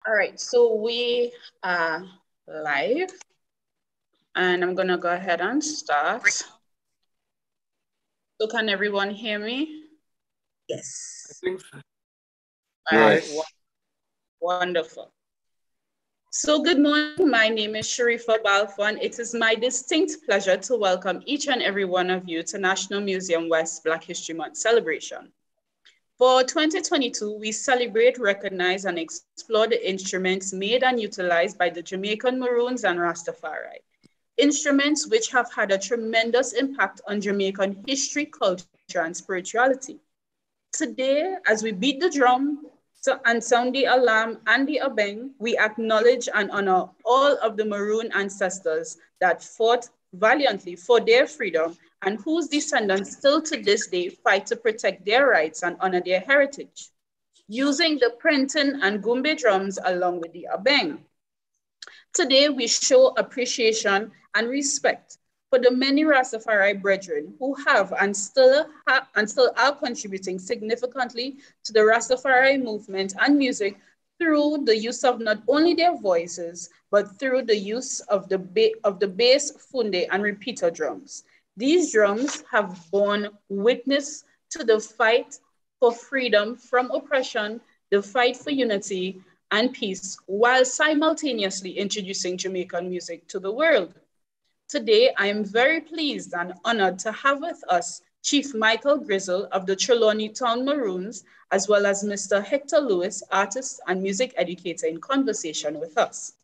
All right, so we are live, and I'm gonna go ahead and start. So can everyone hear me? Yes. I think so. All right, wonderful. So good morning, my name is Sharifa Balfon. It is my distinct pleasure to welcome each and every one of you to National Museum West Black History Month celebration. For 2022, we celebrate, recognize, and explore the instruments made and utilized by the Jamaican Maroons and Rastafari. Instruments which have had a tremendous impact on Jamaican history, culture, and spirituality. Today, as we beat the drum and sound the alarm and the abeng, we acknowledge and honor all of the Maroon ancestors that fought valiantly for their freedom and whose descendants still to this day fight to protect their rights and honor their heritage, using the Prenton and Gumbe drums along with the abeng. Today, we show appreciation and respect for the many Rastafari brethren who have and still are contributing significantly to the Rastafari movement and music through the use of not only their voices, but through the use of the bass, funde, and repeater drums. These drums have borne witness to the fight for freedom from oppression, the fight for unity and peace, while simultaneously introducing Jamaican music to the world. Today, I am very pleased and honored to have with us Chief Michael Grizzle of the Trelawney Town Maroons, as well as Mr. Hector Lewis, artist and music educator, in conversation with us.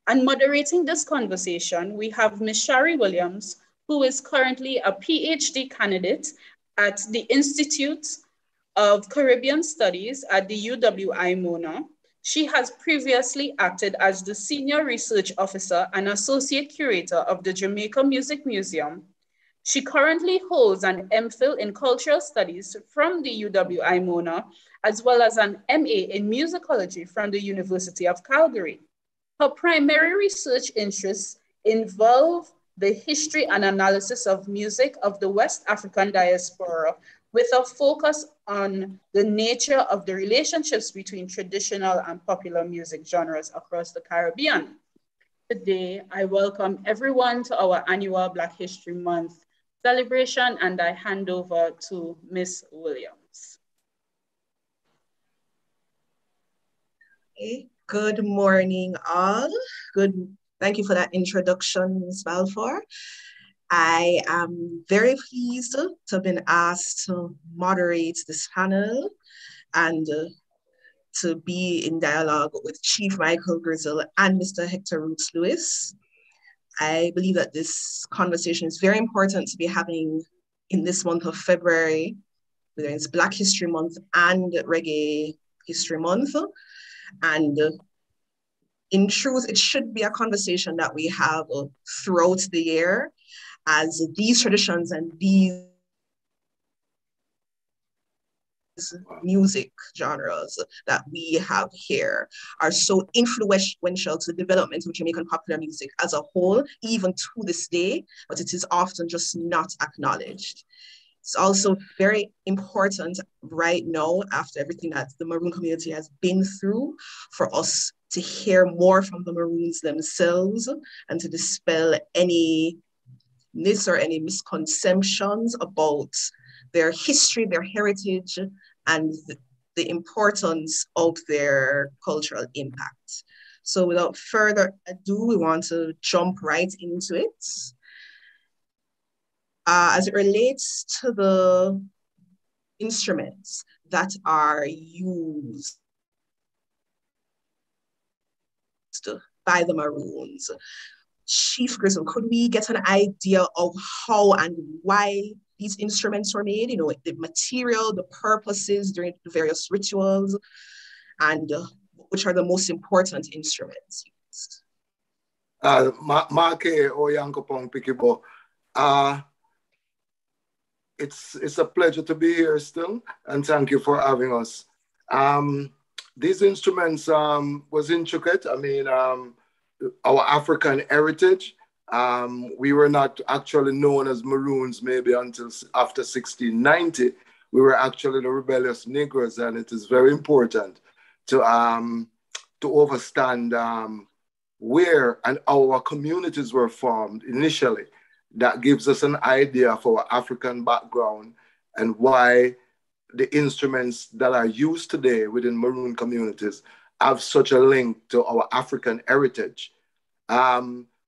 And moderating this conversation, we have Ms. Shari Williams, who is currently a PhD candidate at the Institute of Caribbean Studies at the UWI Mona. She has previously acted as the Senior Research Officer and Associate Curator of the Jamaica Music Museum. She currently holds an MPhil in Cultural Studies from the UWI Mona, as well as an MA in Musicology from the University of Calgary. Her primary research interests involve the history and analysis of music of the West African diaspora, with a focus on the nature of the relationships between traditional and popular music genres across the Caribbean. Today, I welcome everyone to our annual Black History Month celebration, and I hand over to Ms. Williams. Okay. Good morning, all. Thank you for that introduction, Ms. Balfour. I am very pleased to have been asked to moderate this panel and to be in dialogue with Chief Michael Grizzle and Mr. Hector Roots Lewis. I believe that this conversation is very important to be having in this month of February, whether it's Black History Month and Reggae History Month. And in truth, it should be a conversation that we have throughout the year, as these traditions and these music genres that we have here are so influential to the development of Jamaican popular music as a whole, even to this day, but it is often just not acknowledged. It's also very important right now, after everything that the Maroon community has been through, for us to hear more from the Maroons themselves and to dispel any myths or any misconceptions about their history, their heritage, and the importance of their cultural impact. So without further ado, we want to jump right into it. As it relates to the instruments that are used by the Maroons, Chief Grizzle, could we get an idea of how and why these instruments were made? You know, the material, the purposes during the various rituals, and which are the most important instruments used? It's a pleasure to be here still, and thank you for having us. These instruments was intricate. I mean, our African heritage. We were not actually known as Maroons maybe until after 1690. We were actually the rebellious Negroes, and it is very important to to understand where and how our communities were formed initially. That gives us an idea of our African background and why the instruments that are used today within Maroon communities have such a link to our African heritage.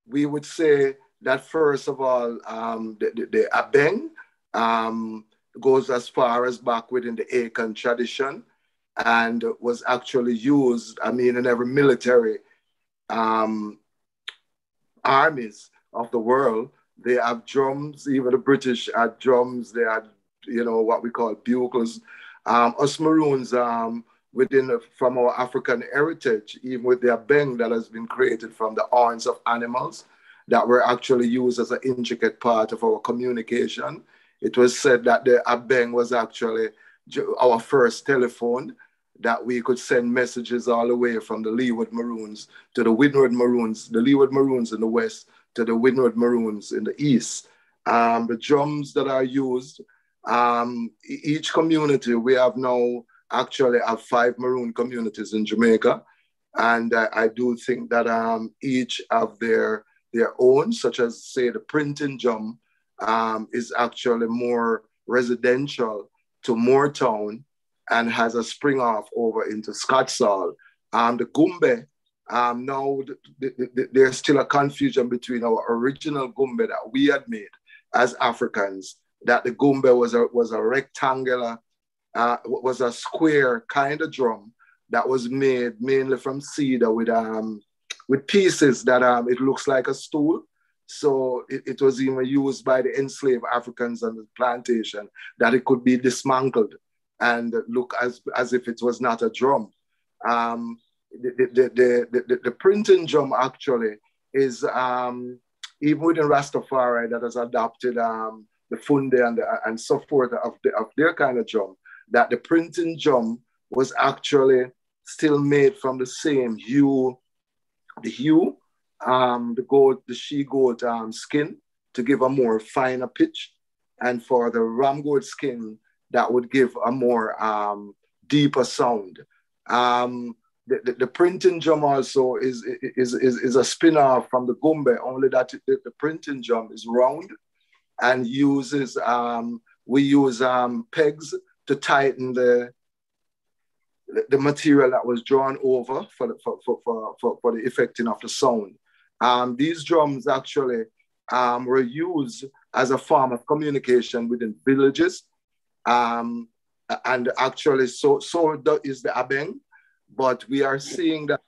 We would say that first of all, the abeng goes as far as back within the Akan tradition and was actually used, I mean, in every military armies of the world. They have drums, even the British had drums, they had, you know, what we call bugles. Us Maroons, from our African heritage, even with the abeng that has been created from the horns of animals that were actually used as an intricate part of our communication. It was said that the abeng was actually our first telephone, that we could send messages all the way from the Leeward Maroons to the Windward Maroons, the Leeward Maroons in the west to the Windward Maroons in the east. The drums that are used, each community, we have now actually have 5 Maroon communities in Jamaica. And I do think that each have their own, such as say the printing drum is actually more residential to Moortown and has a spring off over into Scottsall. The gumbe, now there's still a confusion between our original gumbe that we had made as Africans, that the gumbe was a rectangular, was a square kind of drum that was made mainly from cedar with pieces that it looks like a stool. So it was even used by the enslaved Africans on the plantation, that it could be dismantled and look as if it was not a drum. The printing drum actually is, even within Rastafari, that has adopted the funde and so forth of their kind of drum, that the printing drum was actually still made from the same hue, the she-goat skin to give a more finer pitch, and for the ram goat skin that would give a more deeper sound. The printing drum also is a spin-off from the gumbe, only that the printing drum is round and uses, we use pegs to tighten the material that was drawn over for the effecting of the sound. These drums actually were used as a form of communication within villages. And actually, so is the abeng, but we are seeing that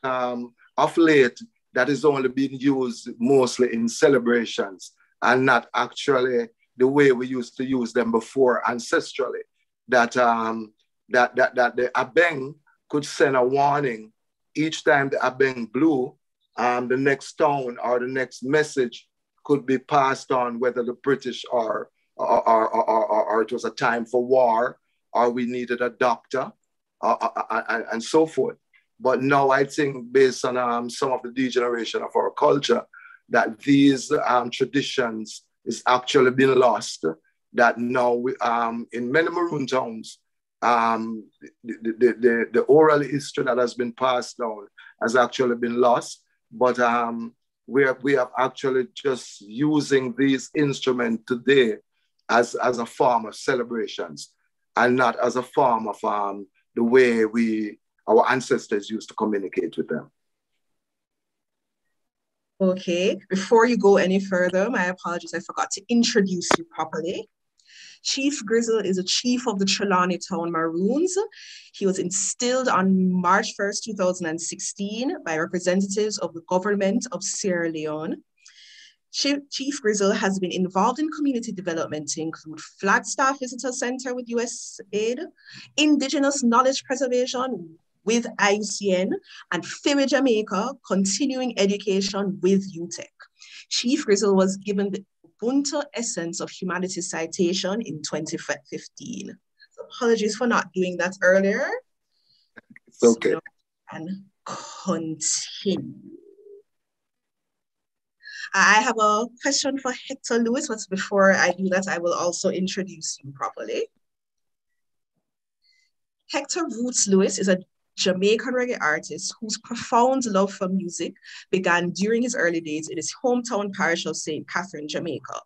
of late, that is only being used mostly in celebrations and not actually the way we used to use them before ancestrally. That the abeng could send a warning each time the abeng blew. The next tone or the next message could be passed on, whether the British or it was a time for war, or we needed a doctor, and so forth. But now I think, based on some of the degeneration of our culture, that these traditions is actually being lost. That now in many Maroon towns, the oral history that has been passed down has actually been lost. But we have actually just using these instruments today as a form of celebrations, and not as a form of the way our ancestors used to communicate with them. Okay, before you go any further, my apologies, I forgot to introduce you properly. Chief Grizzle is a chief of the Trelawney Town Maroons. He was instilled on March 1st, 2016 by representatives of the government of Sierra Leone. Chief Grizzle has been involved in community development to include Flagstaff Visitor Center with USAID, Indigenous Knowledge Preservation with IUCN, and FIMI Jamaica, continuing education with UTEC. Chief Grizzle was given the Ubuntu Essence of Humanity citation in 2015. So apologies for not doing that earlier. It's okay. And continue. I have a question for Hector Lewis, but before I do that, I will also introduce you properly. Hector Roots Lewis is a Jamaican reggae artist whose profound love for music began during his early days in his hometown parish of St. Catherine, Jamaica.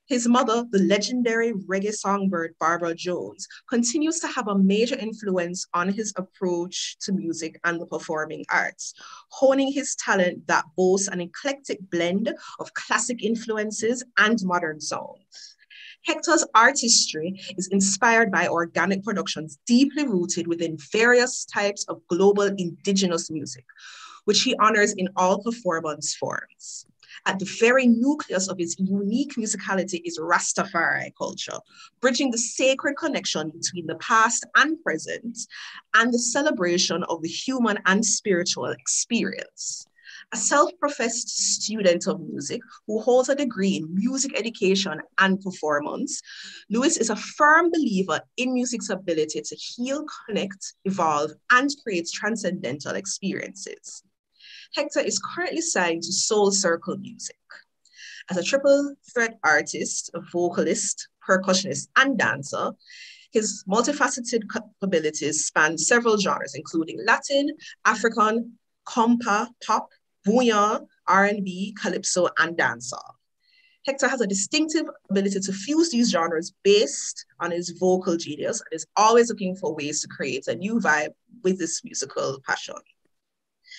His mother, the legendary reggae songbird Barbara Jones, continues to have a major influence on his approach to music and the performing arts, honing his talent that boasts an eclectic blend of classic influences and modern sounds. Hector's artistry is inspired by organic productions deeply rooted within various types of global indigenous music, which he honors in all performance forms. At the very nucleus of his unique musicality is Rastafari culture, bridging the sacred connection between the past and present and the celebration of the human and spiritual experience. A self-professed student of music who holds a degree in music education and performance, Lewis is a firm believer in music's ability to heal, connect, evolve, and create transcendental experiences. Hector is currently signed to Soul Circle Music. As a triple threat artist, a vocalist, percussionist, and dancer, his multifaceted capabilities span several genres, including Latin, African, compa, pop, bouillon, R&B, calypso, and dancehall. Hector has a distinctive ability to fuse these genres based on his vocal genius and is always looking for ways to create a new vibe with this musical passion.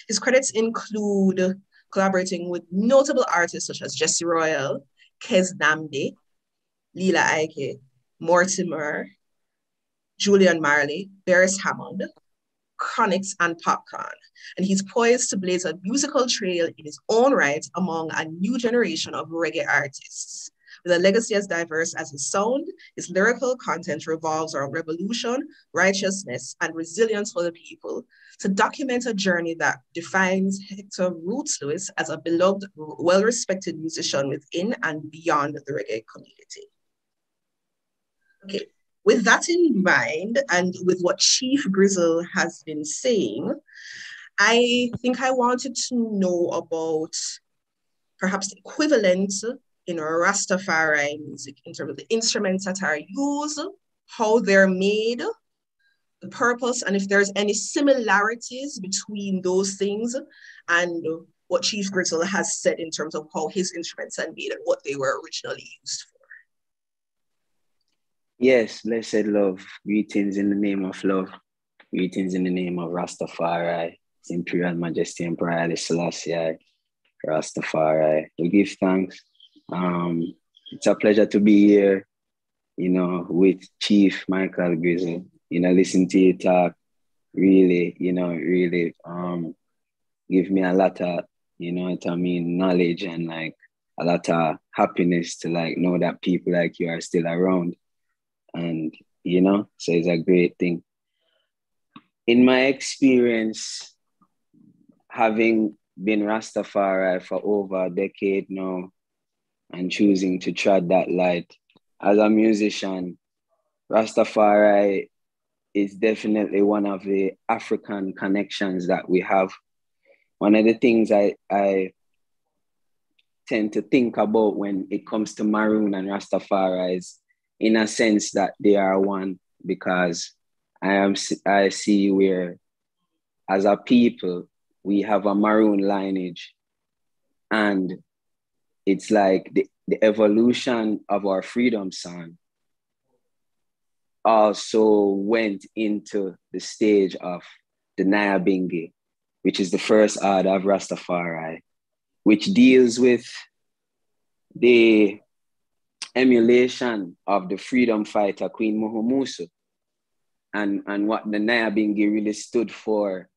His credits include collaborating with notable artists such as Jesse Royal, Kez Namdi, Lila Ike, Mortimer, Julian Marley, Beres Hammond, Chronix, and Popcorn. And he's poised to blaze a musical trail in his own right among a new generation of reggae artists. With a legacy as diverse as his sound, his lyrical content revolves around revolution, righteousness, and resilience for the people to document a journey that defines Hector Roots Lewis as a beloved, well-respected musician within and beyond the reggae community. Okay, with that in mind, and with what Chief Grizzle has been saying, I think I wanted to know about perhaps the equivalent in Rastafari music in terms of the instruments that are used, how they're made, the purpose, and if there's any similarities between those things and what Chief Grizzle has said in terms of how his instruments are made and what they were originally used for. Yes, blessed love. Greetings in the name of love. Greetings in the name of Rastafari, Imperial, Majesty, Emperor Haile, Selassie, Rastafari. We give thanks. It's a pleasure to be here, with Chief Michael Grizzle. Listen to you talk. Really, give me a lot of, knowledge and a lot of happiness to know that people like you are still around. And, so it's a great thing. In my experience, having been Rastafari for over a decade now and choosing to tread that light, as a musician, Rastafari is definitely one of the African connections that we have. One of the things I tend to think about when it comes to Maroon and Rastafari is, in a sense, that they are one, because I see where, as a people, we have a Maroon lineage, and it's like the evolution of our freedom song also went into the stage of the Nyabingi, which is the first order of Rastafari, which deals with the emulation of the freedom fighter Queen Muhumusu and what the Nyabingi really stood for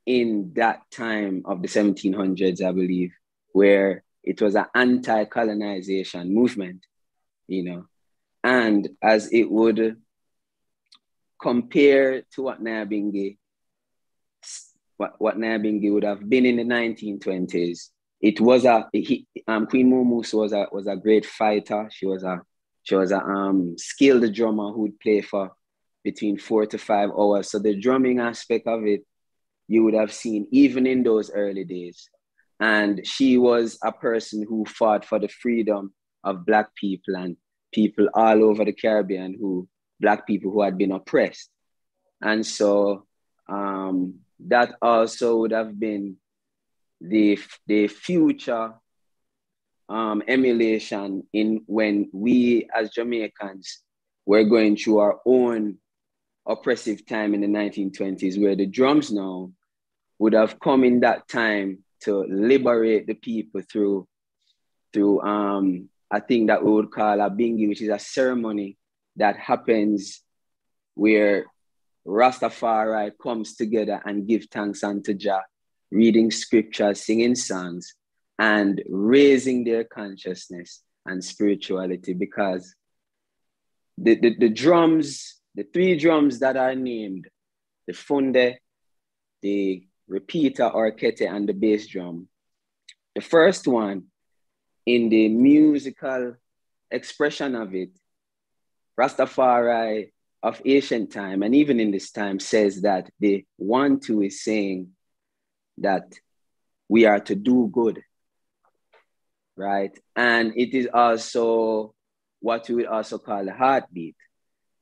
in that time of the 1700s, I believe, where it was an anti-colonization movement, and as it would compare to what Nyabingi would have been in the 1920s, it was Queen Muhumusu was a great fighter. She was a skilled drummer who would play for between 4 to 5 hours. So the drumming aspect of it, you would have seen even in those early days. And she was a person who fought for the freedom of Black people and people all over the Caribbean, Black people who had been oppressed. And so that also would have been the future emulation in when we as Jamaicans were going through our own oppressive time in the 1920s, where the drums now would have come in that time to liberate the people through a thing that we would call a bingi, which is a ceremony that happens where Rastafari comes together and give thanks unto Jah, reading scriptures, singing songs, and raising their consciousness and spirituality, because the drums, the three drums that are named, the funde, the repeater or kete, and the bass drum, the first one, in the musical expression of it, Rastafari of ancient time, and even in this time, says that the 1-2 is saying that we are to do good, right? And it is also what we would also call the heartbeat.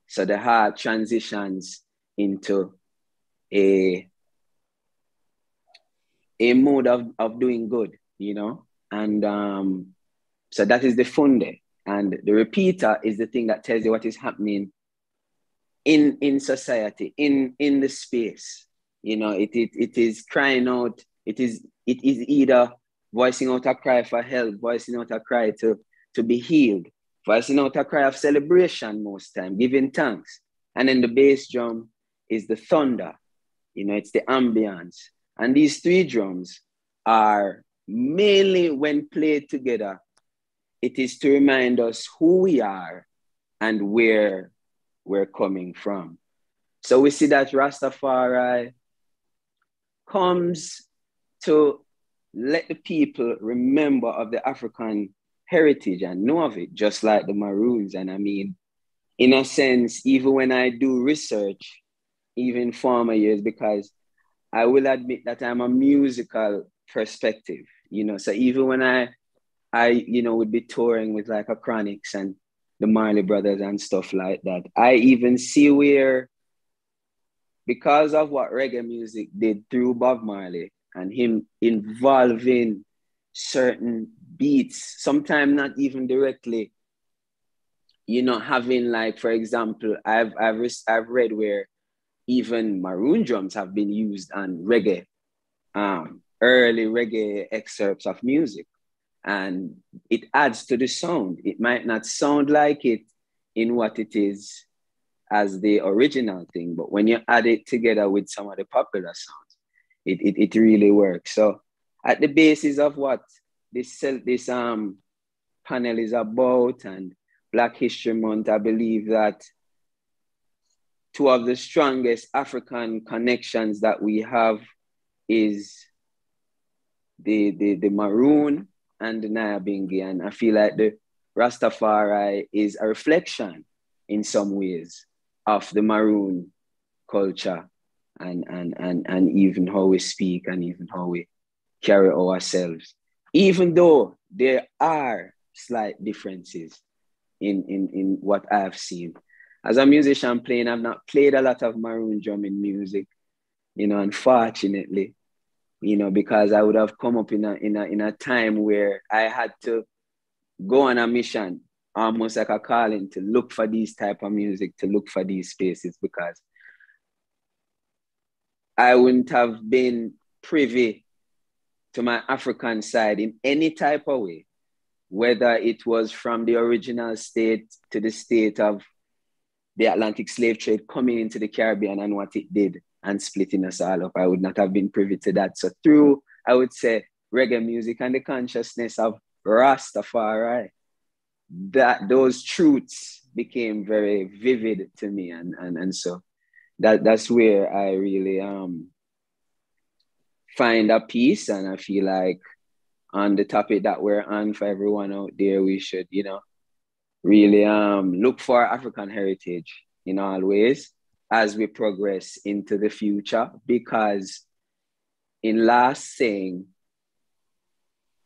So the heart transitions into a mode of doing good, you know? And so that is the funde. And the repeater is the thing that tells you what is happening in society, in the space. You know, it is crying out. It is either voicing out a cry for help, voicing out a cry to be healed, voicing out a cry of celebration most time, giving thanks. And then the bass drum is the thunder. You know, it's the ambience. And these three drums are mainly, when played together, it is to remind us who we are and where we're coming from. So we see that Rastafari comes to let the people remember of the African heritage and know of it, just like the Maroons. And I mean, in a sense, even when I do research, even former years, because I will admit that I'm a musical perspective, you know, so even when I you know, would be touring with like a Chronics and the Marley Brothers and stuff like that, I even see where, because of what reggae music did through Bob Marley and him involving certain beats, sometimes not even directly, you know, having like, for example, I've read where even maroon drums have been used on reggae, early reggae excerpts of music. And it adds to the sound. It might not sound like it in what it is as the original thing, but when you add it together with some of the popular songs, it really works. So at the basis of what this panel is about, and Black History Month, I believe that two of the strongest African connections that we have is the Maroon and the Nyabingi. And I feel like the Rastafari is a reflection in some ways of the Maroon culture and even how we speak and even how we carry ourselves, even though there are slight differences in what I've seen. As a musician playing, I've not played a lot of maroon drumming music, you know, unfortunately, you know, because I would have come up in a time where I had to go on a mission, almost like a calling, to look for these type of music, to look for these spaces, because I wouldn't have been privy to my African side in any type of way, whether it was from the original state to the state of the Atlantic slave trade coming into the Caribbean and what it did and splitting us all up. I would not have been privy to that. So through, I would say, reggae music and the consciousness of Rastafari, that those truths became very vivid to me. And so that's where I really find a peace. And I feel like on the topic that we're on, for everyone out there, we should, you know, really look for African heritage in all ways as we progress into the future, because in last saying,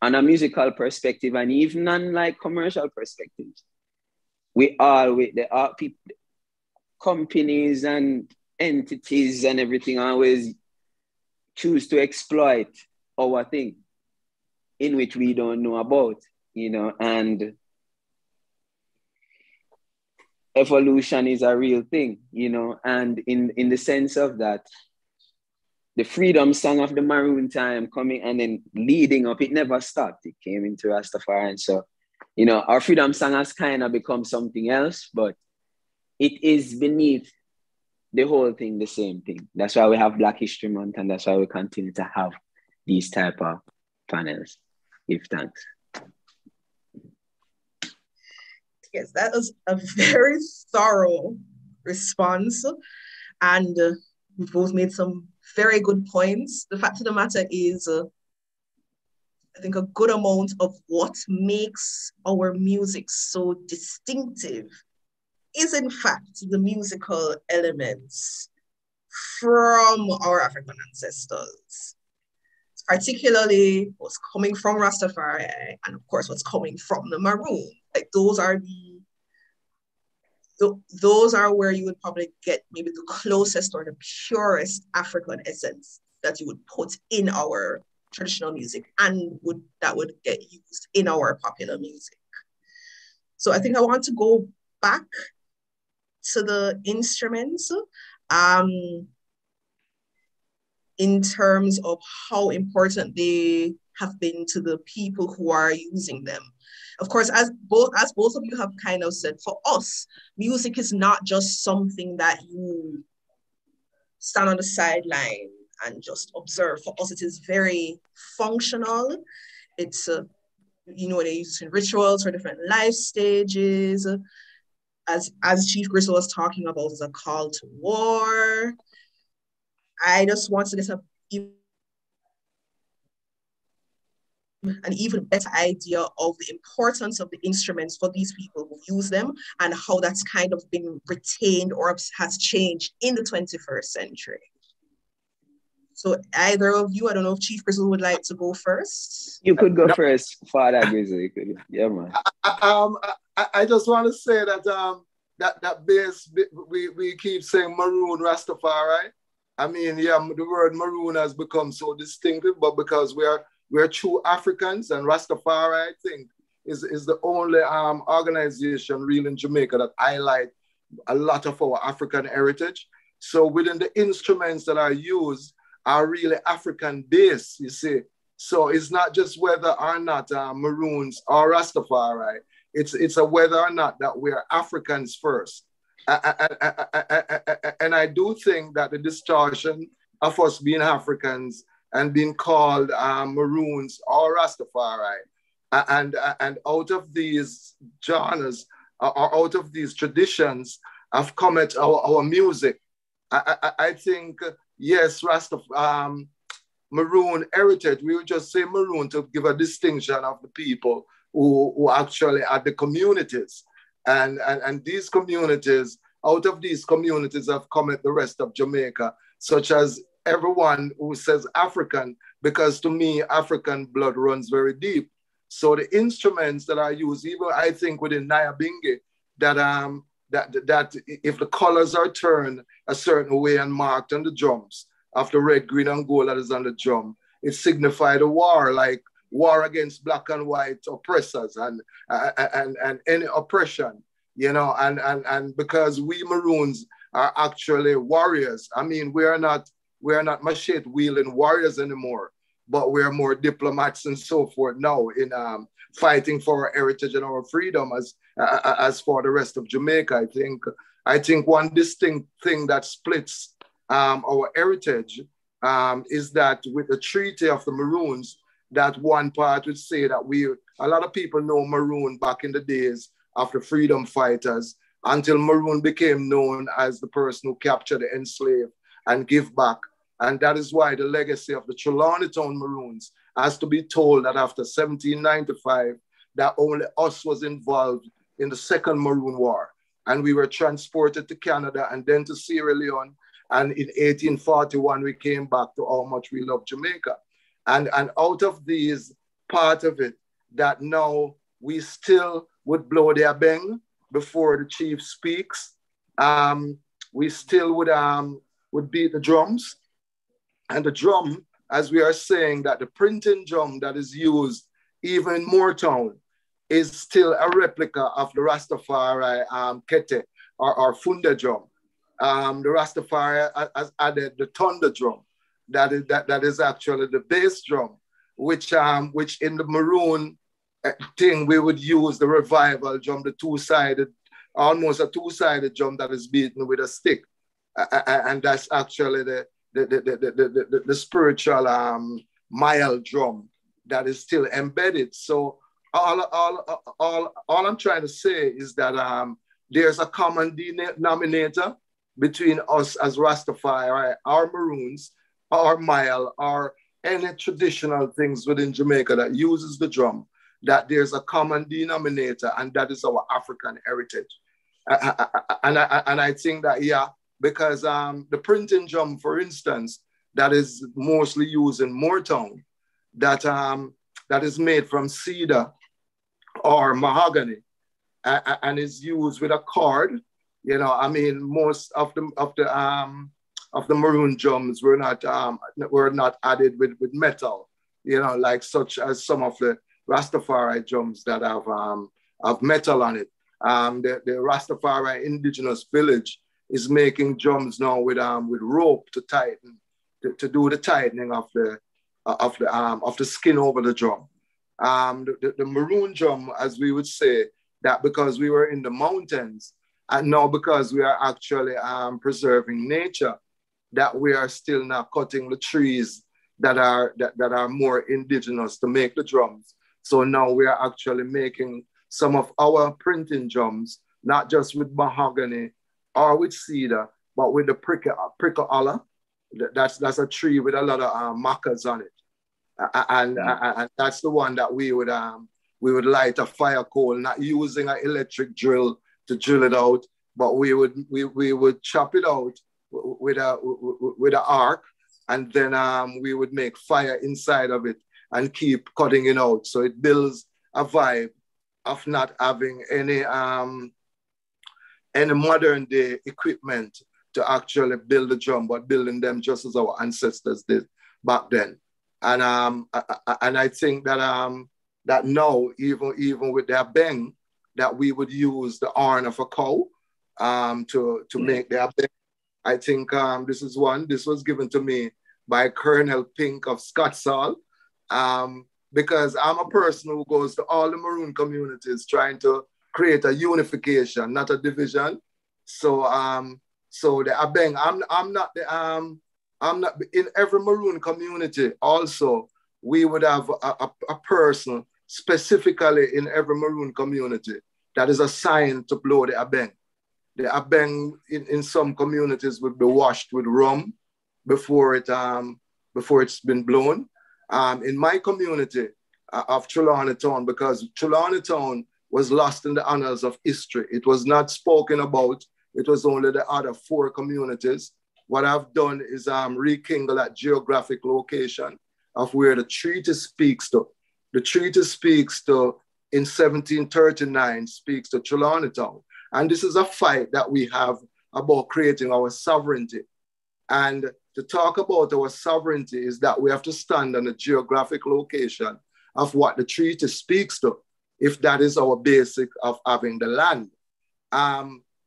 on a musical perspective and even on like commercial perspectives, we all with the art people, companies and entities and everything always choose to exploit our thing in which we don't know about, and evolution is a real thing, and in the sense of that, the freedom song of the Maroon time coming and then leading up, it never stopped. It came into Rastafarian. So, our freedom song has kind of become something else, but it is beneath the whole thing, the same thing. That's why we have Black History Month, and that's why we continue to have these type of panels. Give thanks. Yes, that was a very thorough response. And we both made some very good points. The fact of the matter is, I think a good amount of what makes our music so distinctive is in fact the musical elements from our African ancestors, particularly what's coming from Rastafari and of course what's coming from the Maroon. Like those are where you would probably get maybe the closest or the purest African essence that you would put in our traditional music and that would get used in our popular music. So I think I want to go back to the instruments in terms of how important they have been to the people who are using them. Of course, as both of you have kind of said, for us, music is not just something that you stand on the sideline and just observe. For us, it is very functional. It's, they use it in rituals for different life stages. As Chief Grizzle was talking about, is a call to war. I just want to get an even better idea of the importance of the instruments for these people who use them and how that's kind of been retained or has changed in the 21st century. So either of you, I don't know if Chief Grizzle would like to go first. You could go first, Father Grizzle. Yeah, man. I just want to say that that bass, we keep saying Maroon Rastafari. I mean, yeah, the word Maroon has become so distinctive, but because we're true Africans, and Rastafari, I think, is the only organization really in Jamaica that highlight a lot of our African heritage. So within the instruments that are used are really African based, you see. So it's not just whether or not Maroons or Rastafari, it's a whether or not that we're Africans first. And I do think that the distortion of us being Africans and being called Maroons or Rastafari, and out of these genres, or out of these traditions, have come at our music. I think, yes, Maroon heritage, we would just say Maroon to give a distinction of the people who actually are the communities. And these communities, out of these communities have come at the rest of Jamaica, such as everyone who says African, because to me, African blood runs very deep. So the instruments that are used, even I think within Nyabingi, that if the colors are turned a certain way and marked on the drums, of the red, green, and gold that is on the drum, it signified a war, like war against black and white oppressors and any oppression, and because we Maroons are actually warriors. I mean, we are not machete wielding warriors anymore, but we're more diplomats and so forth now in fighting for our heritage and our freedom as for the rest of Jamaica. I think one distinct thing that splits our heritage is that with the Treaty of the Maroons, that one part would say that a lot of people know Maroon back in the days of the freedom fighters, until Maroon became known as the person who captured the enslaved and give back. And that is why the legacy of the Trelawney Town Maroons has to be told that after 1795, that only us was involved in the Second Maroon War. And we were transported to Canada and then to Sierra Leone. And in 1841, we came back to how much we love Jamaica. And out of these, part of it, that now we still would blow their bang before the chief speaks. We still would would beat the drums. And the drum, as we are saying, that the printing drum that is used even in Moortown is still a replica of the Rastafari kete or funda drum. The Rastafari has added the thunder drum. That is actually the bass drum, which in the Maroon thing we would use the revival drum, the two-sided, almost a two-sided drum that is beaten with a stick, and that's actually the spiritual mild drum that is still embedded. So all I'm trying to say is that there's a common denominator between us as Rastafari, our Maroons, our Mile, or any traditional things within Jamaica that uses the drum, that there's a common denominator, and that is our African heritage. And I think that, yeah, because the printing drum, for instance, that is mostly used in Moortown, that is made from cedar or mahogany, and is used with a cord. You know, I mean, most of the Maroon drums were not added with metal. You know, like such as some of the Rastafari drums that have metal on it. The Rastafari indigenous village is making drums now with rope to tighten, to do the tightening of the skin over the drum. The Maroon drum, as we would say, that because we were in the mountains, and now because we are actually preserving nature, that we are still now cutting the trees that are more indigenous to make the drums. So now we are actually making some of our printing drums, not just with mahogany or with cedar, but with the prickle olla. That's a tree with a lot of macas on it. And that's the one that we would light a fire coal, not using an electric drill to drill it out, but we would chop it out with an arc, and then we would make fire inside of it and keep cutting it out. So it builds a vibe of not having any modern day equipment to actually build the drum, but building them just as our ancestors did back then. And I think that that now, even with their beng, that we would use the horn of a cow to make their beng. I think this was given to me by Colonel Pink of Scottsall, because I'm a person who goes to all the Maroon communities trying to create a unification, not a division. So the abeng, I'm not in every Maroon community. Also, we would have a person specifically in every Maroon community that is assigned to blow the abeng. The abeng in some communities would be washed with rum before it's been blown. In my community of Trelawney Town, because Trelawney Town was lost in the annals of history. It was not spoken about. It was only the other 4 communities. What I've done is rekindle that geographic location of where the treaty speaks to. The treaty speaks to, in 1739, speaks to Trelawney Town. And this is a fight that we have about creating our sovereignty. And to talk about our sovereignty is that we have to stand on the geographic location of what the treaty speaks to, if that is our basic of having the land.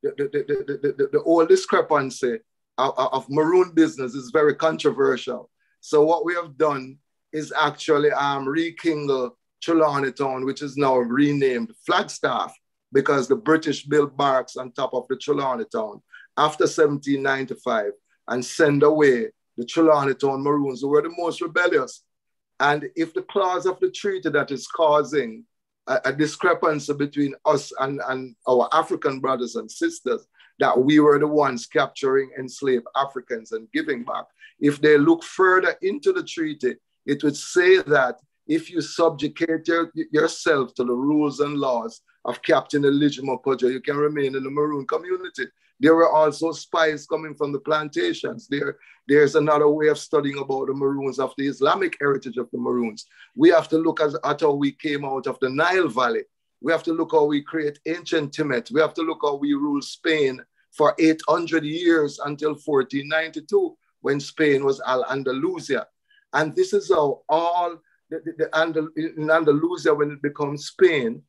The old discrepancy of Maroon business is very controversial. So what we have done is actually rekindle Trelawney Town, which is now renamed Flagstaff, because the British built barracks on top of the Trelawney Town after 1795 and send away the Trelawney Town Maroons, who were the most rebellious. And if the clause of the treaty that is causing a discrepancy between us and our African brothers and sisters, that we were the ones capturing enslaved Africans and giving back, if they look further into the treaty, it would say that if you subjugate yourself to the rules and laws of Captain Elijah Mokojo, you can remain in the Maroon community. There were also spies coming from the plantations. There's another way of studying about the Maroons, of the Islamic heritage of the Maroons. We have to look at how we came out of the Nile Valley. We have to look how we create ancient Tibet. We have to look how we rule Spain for 800 years until 1492, when Spain was Al-Andalusia. And this is how all in Andalusia, when it becomes Spain,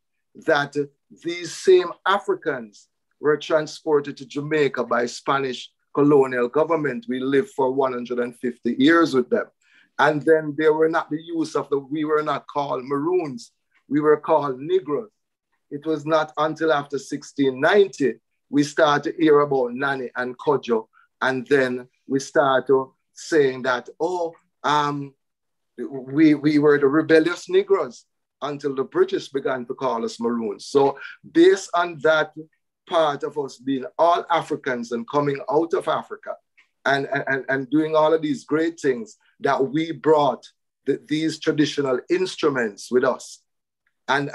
that these same Africans were transported to Jamaica by Spanish colonial government. We lived for 150 years with them. And then they were not the use of we were not called Maroons, we were called Negroes. It was not until after 1690 we started to hear about Nani and Kojo. And then we started saying that, we were the rebellious Negroes until the British began to call us Maroons. So based on that part of us being all Africans and coming out of Africa and doing all of these great things, that we brought these traditional instruments with us. And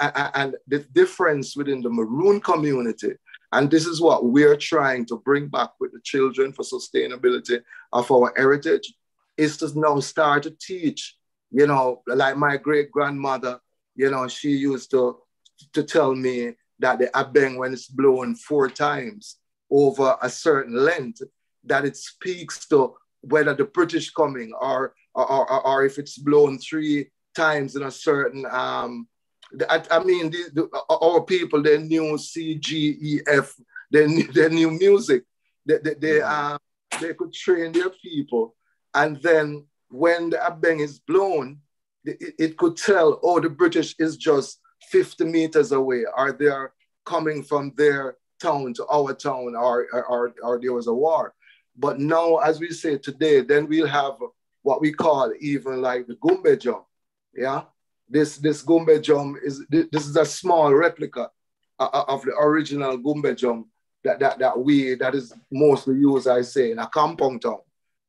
the difference within the Maroon community, and this is what we're trying to bring back with the children for sustainability of our heritage, is to now start to teach, like my great-grandmother, she used to tell me that the abeng, when it's blown 4 times over a certain length, that it speaks to whether the British coming or if it's blown 3 times in a certain, our people, they knew C, G, E, F, they knew music. They could train their people. And then when the abeng is blown, it could tell, the British is just 50 meters away, or they're coming from their town to our town, or there was a war. But now, as we say today, then we'll have what we call even like the Gumbe drum. Yeah, this Gumbe drum this is a small replica of the original Gumbe drum that is mostly used, I say, in a compound town.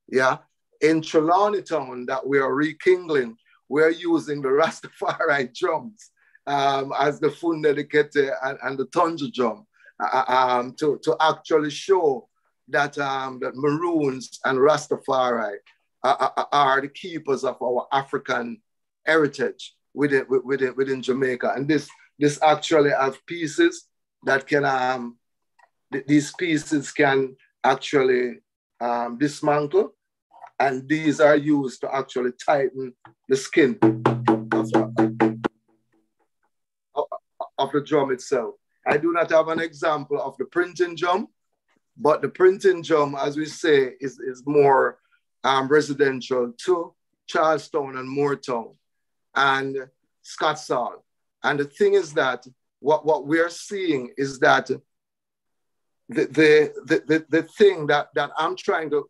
Yeah, in Trelawney town that we are rekindling, we're using the Rastafarian drums as the Fundedikete and the Tonja drum to actually show that that Maroons and Rastafari are the keepers of our African heritage within Jamaica. And this actually have pieces that can, these pieces can actually dismantle, and these are used to actually tighten the skin of the drum itself. I do not have an example of the printing drum, but the printing drum, as we say, is more residential to Charlestown and Moortown and Scottsall. And the thing is that what we're seeing is that the thing that I'm trying to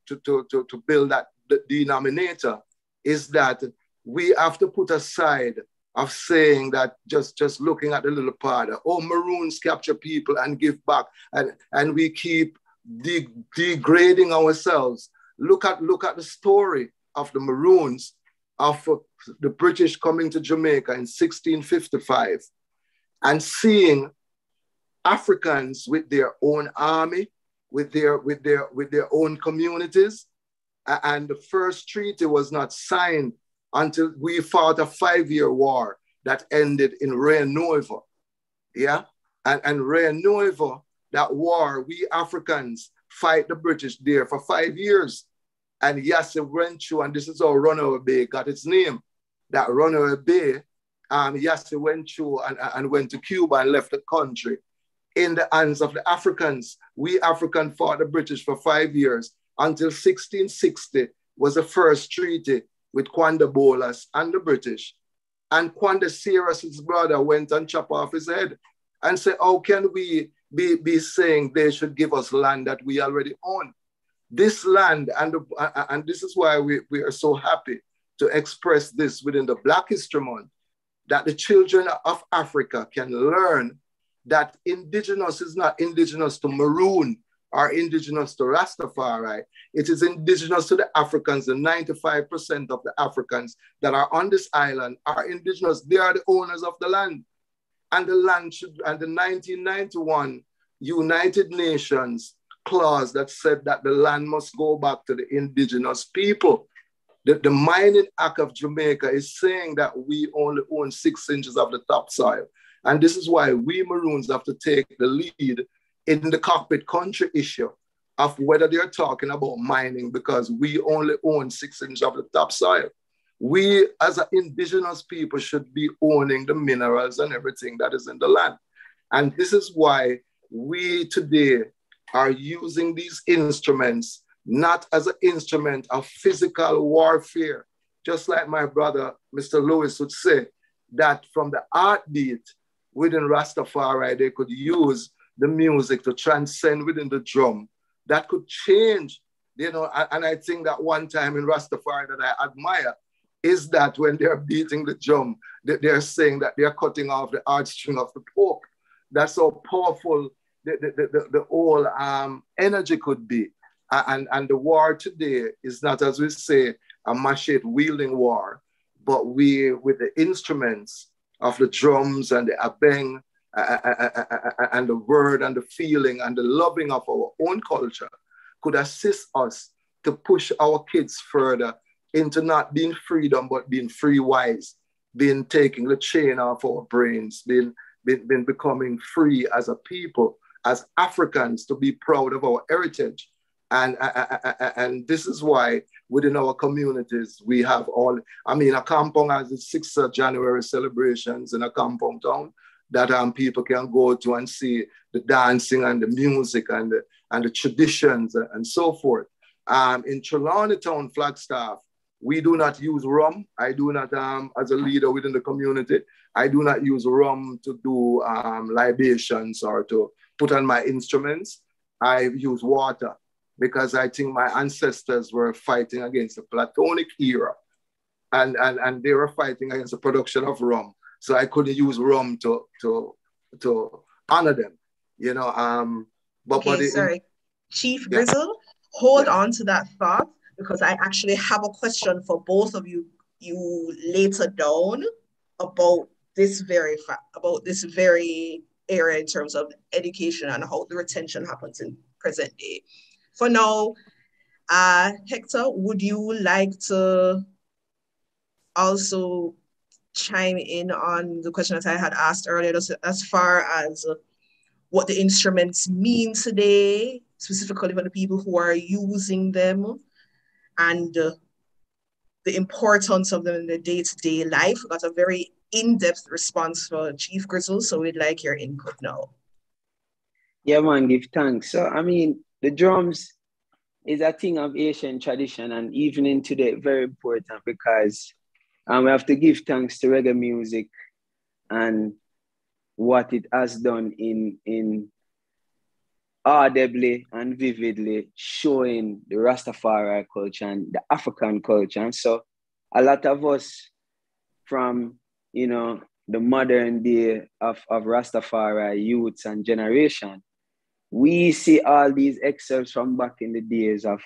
build, that the denominator, is that we have to put aside of saying that just looking at the little part, Maroons capture people and give back, and we keep degrading ourselves. Look at the story of the Maroons, of the British coming to Jamaica in 1655 and seeing Africans with their own army, with their own communities. And the first treaty was not signed until we fought a 5-year war that ended in Rio Nuevo. Yeah? And Rio Nuevo, that war, we Africans fight the British there for 5 years. And Yassir went through, and this is how Runaway Bay got its name. That Runaway Bay, Yassir went through and went to Cuba and left the country in the hands of the Africans. We Africans fought the British for 5 years until 1660 was the first treaty with Kwanda Bolas and the British. And Kwanda Sierra's brother went and chopped off his head and said, how can we be saying they should give us land that we already own? This land, and this is why we are so happy to express this within the Black History Month, that the children of Africa can learn that indigenous is not indigenous to Maroon or indigenous to Rastafari. It is indigenous to the Africans. The 95% of the Africans that are on this island are indigenous. They are the owners of the land. And the land should, and the 1991 United Nations clause that said that the land must go back to the indigenous people. The Mining Act of Jamaica is saying that we only own 6 inches of the topsoil. And this is why we Maroons have to take the lead in the cockpit country issue, of whether they're talking about mining because we only own 6 inches of the topsoil. We, as an indigenous people, should be owning the minerals and everything that is in the land. And this is why we today are using these instruments not as an instrument of physical warfare, just like my brother, Mr. Lewis, would say, that from the heartbeat within Rastafari, they could use the music to transcend within the drum. That could change, you know, and I think that one time in Rastafari that I admire is that when they're beating the drum, they're saying that they're cutting off the heartstring of the pork. That's how powerful the whole energy could be. And the war today is not, as we say, a machete-wielding war, but we, with the instruments of the drums and the abeng and the word and the feeling and the loving of our own culture, could assist us to push our kids further into not being freedom, but being free wise, being taking the chain off our brains, being becoming free as a people, as Africans, to be proud of our heritage. And this is why within our communities, we have all, I mean, a compound has the 6th of January celebrations in a compound town that people can go to and see the dancing and the music and the traditions and so forth. In Trelawney Town, Flagstaff, we do not use rum. I do not, as a leader within the community, I do not use rum to do libations or to put on my instruments. I use water, because I think my ancestors were fighting against the Platonic era, and they were fighting against the production of rum. So I couldn't use rum to honor them, you know. Sorry, Chief Grizzle, hold on to that thought, because I actually have a question for both of you later down about this very area in terms of education and how the retention happens in present day. For now, Hector, would you like to also chime in on the question that I had asked earlier, as far as what the instruments mean today, specifically for the people who are using them, and the importance of them in their day-to-day life? We got a very in-depth response for Chief Grizzle, so we'd like your input now. Yeah, man, give thanks. So, I mean, the drums is a thing of Asian tradition, and even in today, very important, because we have to give thanks to reggae music and what it has done in audibly and vividly showing the Rastafari culture and the African culture. And so a lot of us from, you know, the modern day of Rastafari youths and generation, we see all these excerpts from back in the days of,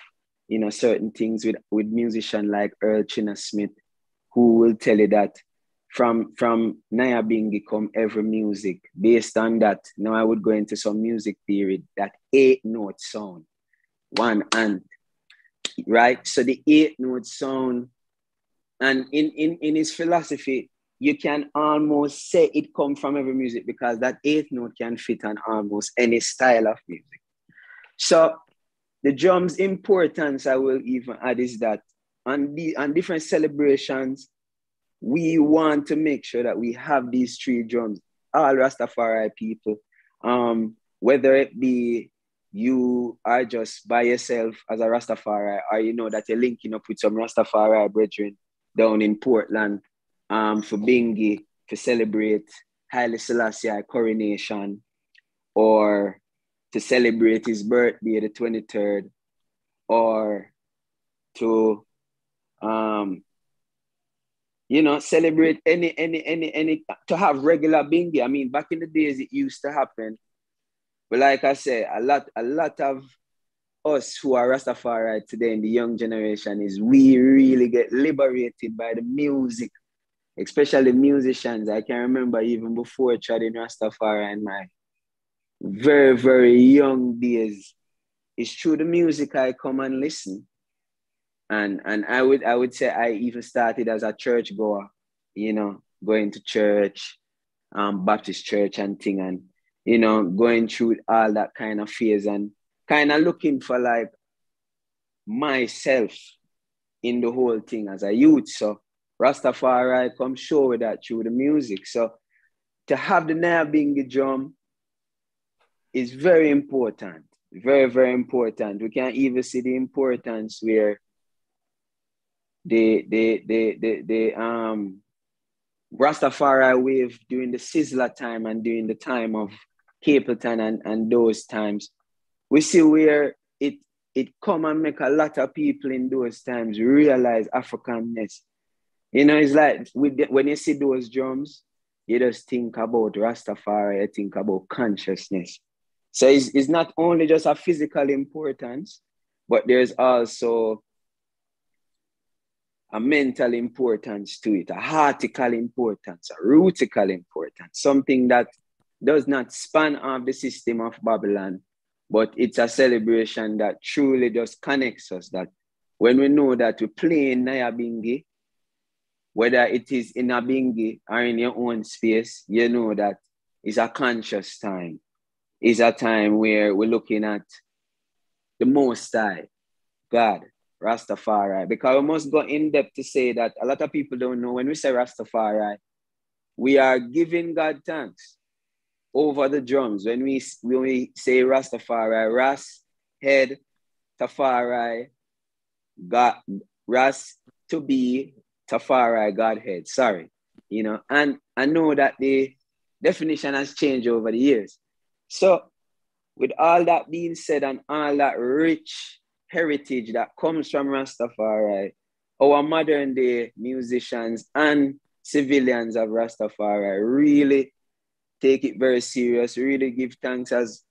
you know, certain things with musicians like Earl China Smith, who will tell you that from Nyabingi come every music. Based on that, now I would go into some music theory, that 8-note sound, one and, right? So the 8-note sound, and in his philosophy, you can almost say it come from every music, because that 8th note can fit on almost any style of music. So the drums' importance, I will even add, is that on different celebrations, we want to make sure that we have these 3 drums, all Rastafari people, whether it be you are just by yourself as a Rastafari, or you know that you're linking up with some Rastafari brethren down in Portland, for Bingi, to celebrate Haile Selassie coronation, or to celebrate his birthday, the 23rd, or to, you know, celebrate any, to have regular Bingi. I mean, back in the days, it used to happen. But like I said, a lot of us who are Rastafari today in the young generation is we really get liberated by the music, especially musicians. I can remember even before trading Rastafari in my very, very young days, it's through the music I come and listen. And I would say I even started as a church goer, you know, going to church, Baptist church and thing, and, you know, going through all that kind of phase. And kind of looking for like myself in the whole thing as a youth. So Rastafari come show with that through the music. So to have the Nyabingi drum is very important. Very, very important. We can even see the importance where the Rastafari wave during the Sizzler time and during the time of Capleton and those times. We see where it come and make a lot of people in those times realize Africanness. You know, it's like when you see those drums, you just think about Rastafari, you think about consciousness. So it's not only just a physical importance, but there's also a mental importance to it, a heartical importance, a rootical importance, something that does not span off the system of Babylon, but it's a celebration that truly just connects us, that when we know that we play in Nyabingi, whether it is in Abingi or in your own space, you know that it's a conscious time. It's a time where we're looking at the Most High, God, Rastafari. Because we must go in depth to say that a lot of people don't know when we say Rastafari, we are giving God thanks over the drums. When we say Rastafari, Ras, head, Tafari, God, Ras, to be, Tafari, Godhead, sorry. You know, and I know that the definition has changed over the years. So with all that being said and all that rich heritage that comes from Rastafari, our modern day musicians and civilians of Rastafari really take it very serious, really give thanks. As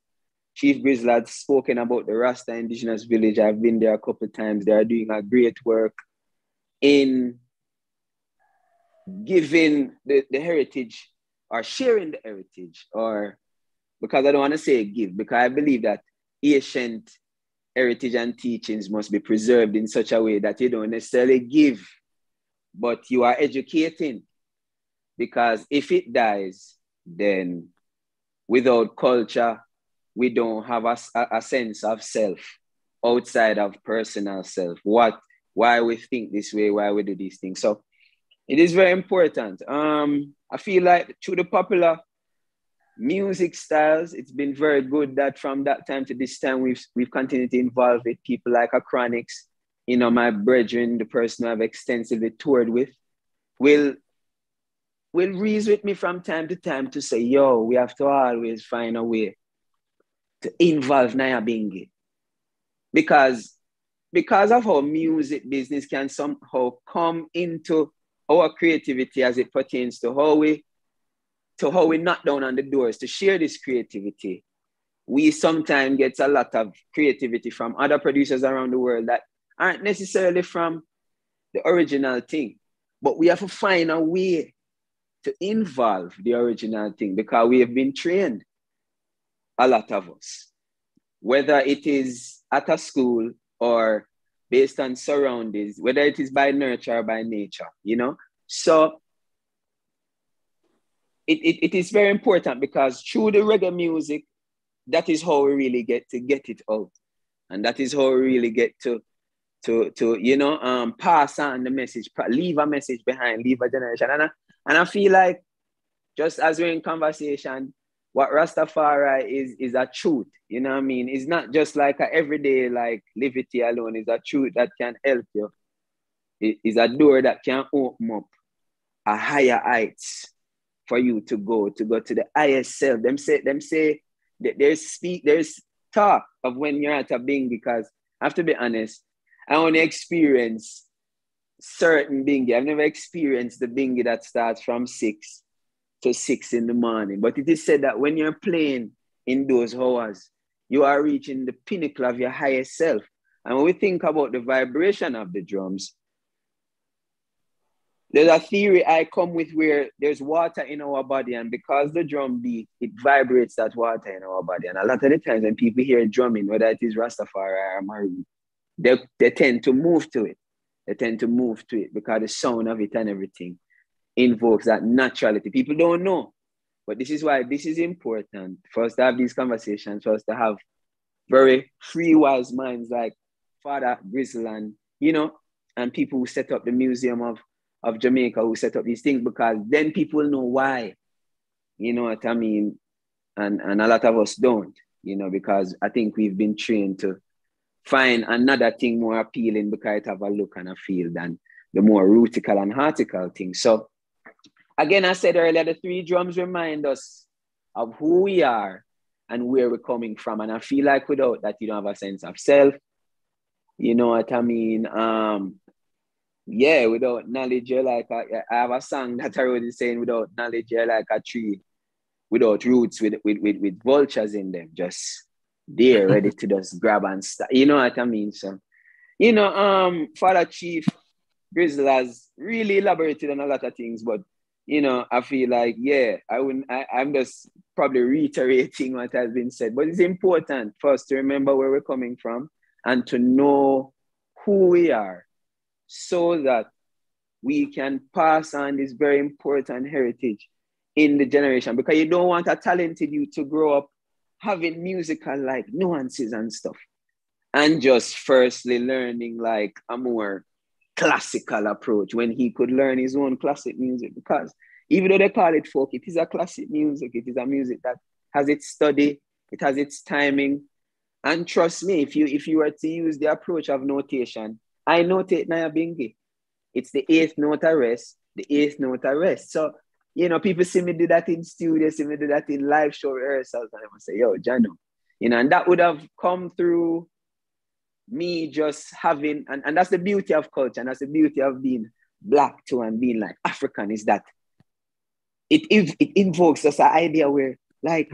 Chief Grizzle had spoken about the Rasta Indigenous Village. I've been there a couple of times. They are doing a great work in giving the heritage or sharing the heritage, or because I don't want to say give, because I believe that ancient heritage and teachings must be preserved in such a way that you don't necessarily give, but you are educating. Because if it dies, then without culture, we don't have a sense of self outside of personal self. Why we think this way, why we do these things. So it is very important. I feel like through the popular music styles, it's been very good that from that time to this time, we've continued to involve with people like a Chronics, you know, my brethren, the person I've extensively toured with, will reason with me from time to time to say, yo, we have to always find a way to involve Nyabingi. Because of how music business can somehow come into our creativity as it pertains to how we knock down on the doors to share this creativity. We sometimes get a lot of creativity from other producers around the world that aren't necessarily from the original thing, but we have to find a way to involve the original thing, because we have been trained, a lot of us, whether it is at a school or based on surroundings, whether it is by nurture or by nature, you know? So it is very important, because through the reggae music, that is how we really get it out. And that is how we really get to pass on the message, leave a message behind, leave a generation. And I feel like, just as we're in conversation, what Rastafari is a truth, you know what I mean? It's not just like a everyday, like, liberty alone. It's a truth that can help you. It is a door that can open up a higher heights for you to go to the highest self. Them say that there's talk of when you're at a Bing, because I have to be honest, I only experience certain bingy. I've never experienced the bingy that starts from 6 to 6 in the morning. But it is said that when you're playing in those hours, you are reaching the pinnacle of your highest self. And when we think about the vibration of the drums, there's a theory I come with where there's water in our body, and because the drum beat, it vibrates that water in our body. And a lot of the times when people hear drumming, whether it is Rastafari or Maroon, they tend to move to it. They tend to move to it because the sound of it and everything invokes that naturality. People don't know, but this is why this is important for us to have these conversations, for us to have very free wise minds like Father Grizzle and, you know, and people who set up the Museum of Jamaica, who set up these things, because then people know why, you know what I mean? And a lot of us don't, you know, because I think we've been trained to find another thing more appealing because it have a look and a feel than the more rootical and heartical thing. So again, I said earlier, the three drums remind us of who we are and where we're coming from. And I feel like without that, you don't have a sense of self. You know what I mean? Yeah, without knowledge, you're like, I have a song that I wrote saying, without knowledge, you're like a tree without roots, with vultures in them, just there, ready to just grab and start. You know what I mean? So, you know, Father Chief Grizzle has really elaborated on a lot of things, but, you know, I feel like, yeah, I'm just probably reiterating what has been said, but it's important for us to remember where we're coming from and to know who we are so that we can pass on this very important heritage in the generation, because you don't want a talented youth to grow up having musical like nuances and stuff and just firstly learning like a more classical approach when he could learn his own classic music, because even though they call it folk, it is a classic music. It is a music that has its study, it has its timing. And trust me, if you were to use the approach of notation, I notate Naya Bingi. It's the eighth note arrest, the eighth note arrest. So, you know, people see me do that in studio, see me do that in live show rehearsals, and I would say, yo, Jano. You know, and that would have come through me just having, and that's the beauty of culture, and that's the beauty of being Black too, and being like African, is that it invokes us an idea where, like,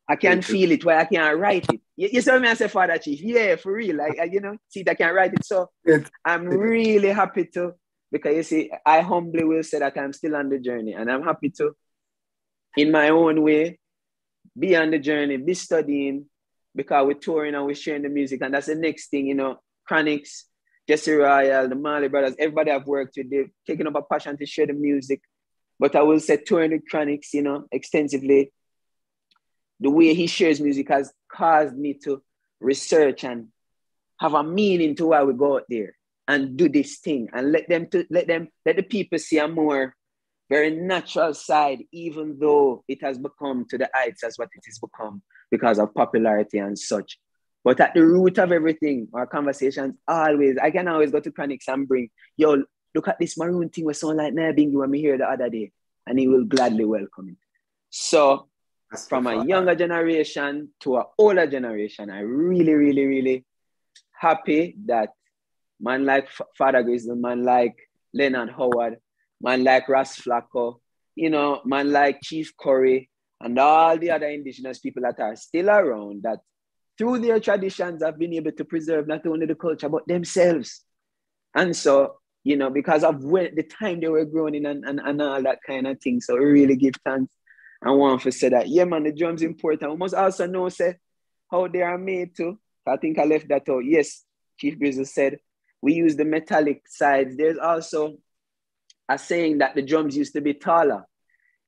I can feel it, where I can write it. You saw me as a Father Chief, yeah, for real, like, you know, see, I can write it. So I'm really happy to, because you see, I humbly will say that I'm still on the journey, and I'm happy to, in my own way, be on the journey, be studying, because we're touring and we're sharing the music, and that's the next thing, you know. Chronics, Jesse Royal, the Marley Brothers, everybody I've worked with, they've taken up a passion to share the music. But I will say touring with Chronics, you know, extensively, the way he shares music has caused me to research and have a meaning to why we go out there and do this thing, and let the people see a more very natural side, even though it has become to the heights as what it has become because of popularity and such. But at the root of everything, our conversations always, I can always go to Chronics and bring, yo, look at this Maroon thing with someone like Nabingi when me here the other day, and he will gladly welcome it. So from a younger generation to an older generation, I really, really, really happy that man like Father Grizzle, man like Leonard Howard, man like Ras Flacco, you know, man like Chief Carey, and all the other indigenous people that are still around, that through their traditions have been able to preserve not only the culture, but themselves. And so, you know, because of the time they were growing in and all that kind of thing. So we really give thanks and want to say that, yeah, man, the drum's important. We must also know, say, how they are made too. I think I left that out. Yes, Chief Grizzle said, we use the metallic sides. There's also a saying that the drums used to be taller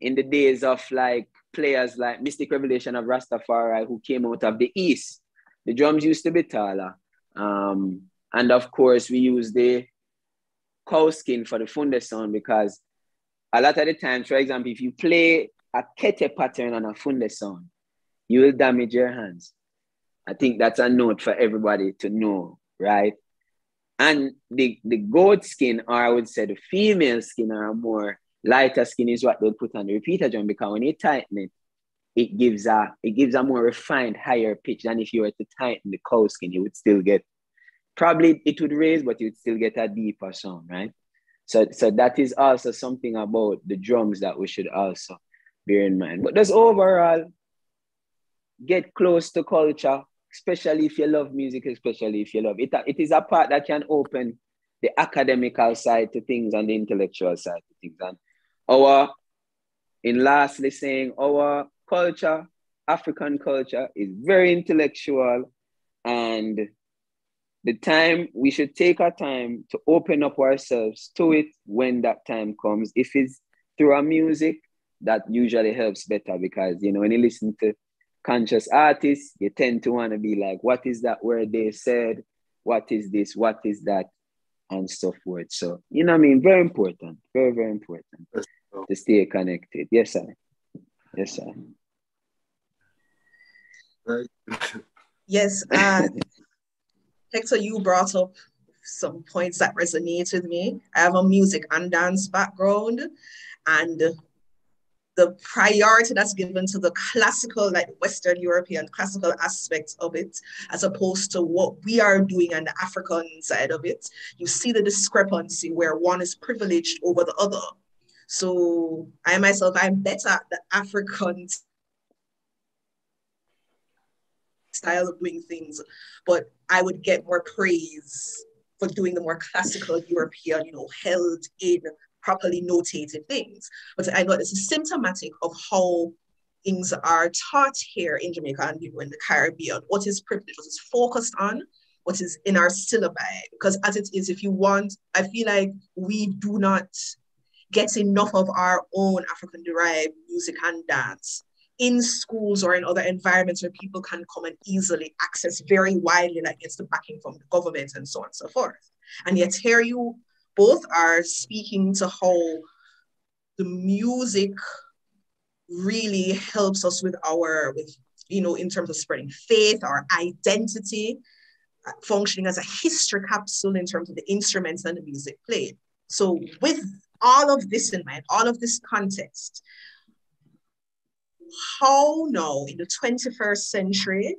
in the days of like players like Mystic Revelation of Rastafari who came out of the East. The drums used to be taller. And of course, we use the cow skin for the funde sound, because a lot of the times, for example, if you play a kete pattern on a funde sound, you will damage your hands. I think that's a note for everybody to know, right? And the goat skin, or I would say the female skin, or a more lighter skin, is what they'll put on the repeater drum, because when you tighten it, it gives a more refined, higher pitch than if you were to tighten the cow skin. You would still get, probably it would raise, but you'd still get a deeper sound, right? So that is also something about the drums that we should also bear in mind. But just overall, get close to culture, especially if you love music, especially if you love it. It is a part that can open the academical side to things and the intellectual side to things. And lastly saying, our culture, African culture, is very intellectual, and the time, we should take our time to open up ourselves to it when that time comes. If it's through our music, that usually helps better, because, you know, when you listen to conscious artist, you tend to want to be like, what is that word they said? What is this? What is that? And so forth. So, you know what I mean? Very important. Very, very important to stay connected. Yes, sir. Yes, sir. Right. Yes. Hector, you brought up some points that resonate with me. I have a music and dance background, and the priority that's given to the classical, like Western European classical aspects of it, as opposed to what we are doing on the African side of it, you see the discrepancy where one is privileged over the other. So I myself, I'm better at the African style of doing things, but I would get more praise for doing the more classical European, held in, properly notated things. But I thought this is symptomatic of how things are taught here in Jamaica and in the Caribbean, what is privileged, what is focused on, what is in our syllabi. Because as it is, if you want, I feel like we do not get enough of our own African-derived music and dance in schools or in other environments where people can come and easily access very widely, like gets the backing from the government and so on and so forth. And yet here you both are speaking to how the music really helps us with in terms of spreading faith, our identity, functioning as a history capsule in terms of the instruments and the music played. So with all of this in mind, all of this context, how now in the 21st century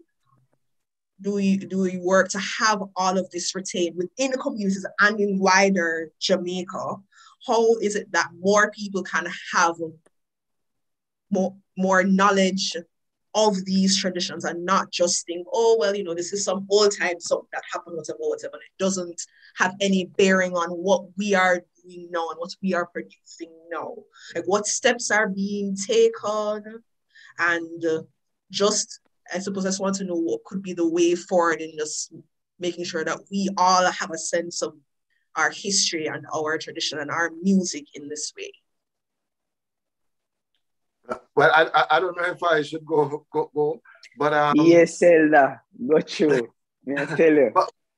do we work to have all of this retained within the communities and in wider Jamaica? How is it that more people can have more knowledge of these traditions and not just think, oh, well, this is some old time something that happened, whatever. It doesn't have any bearing on what we are doing now and what we are producing now. Like what steps are being taken, and I suppose I just want to know what could be the way forward in just making sure that we all have a sense of our history and our tradition and our music in this way. Well, I don't know if I should go, but yes, Zelda, got you. May I tell you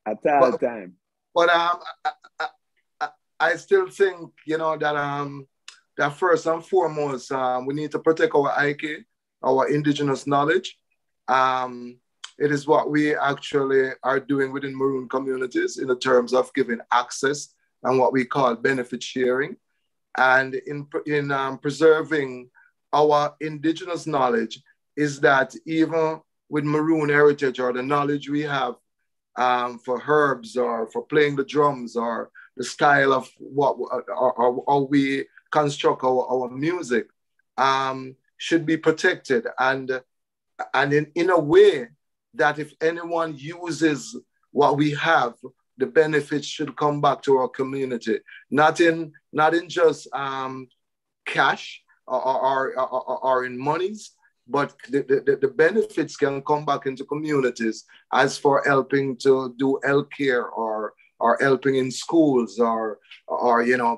at all time. But I still think that first and foremost we need to protect our IK, our indigenous knowledge. It is what we actually are doing within Maroon communities in the terms of giving access and what we call benefit sharing, and in preserving our indigenous knowledge. Is that even with Maroon heritage or the knowledge we have for herbs or for playing the drums or the style of how we construct our music should be protected, and in a way that if anyone uses what we have, the benefits should come back to our community, not in just cash or in monies, but the benefits can come back into communities as for helping to do healthcare or helping in schools or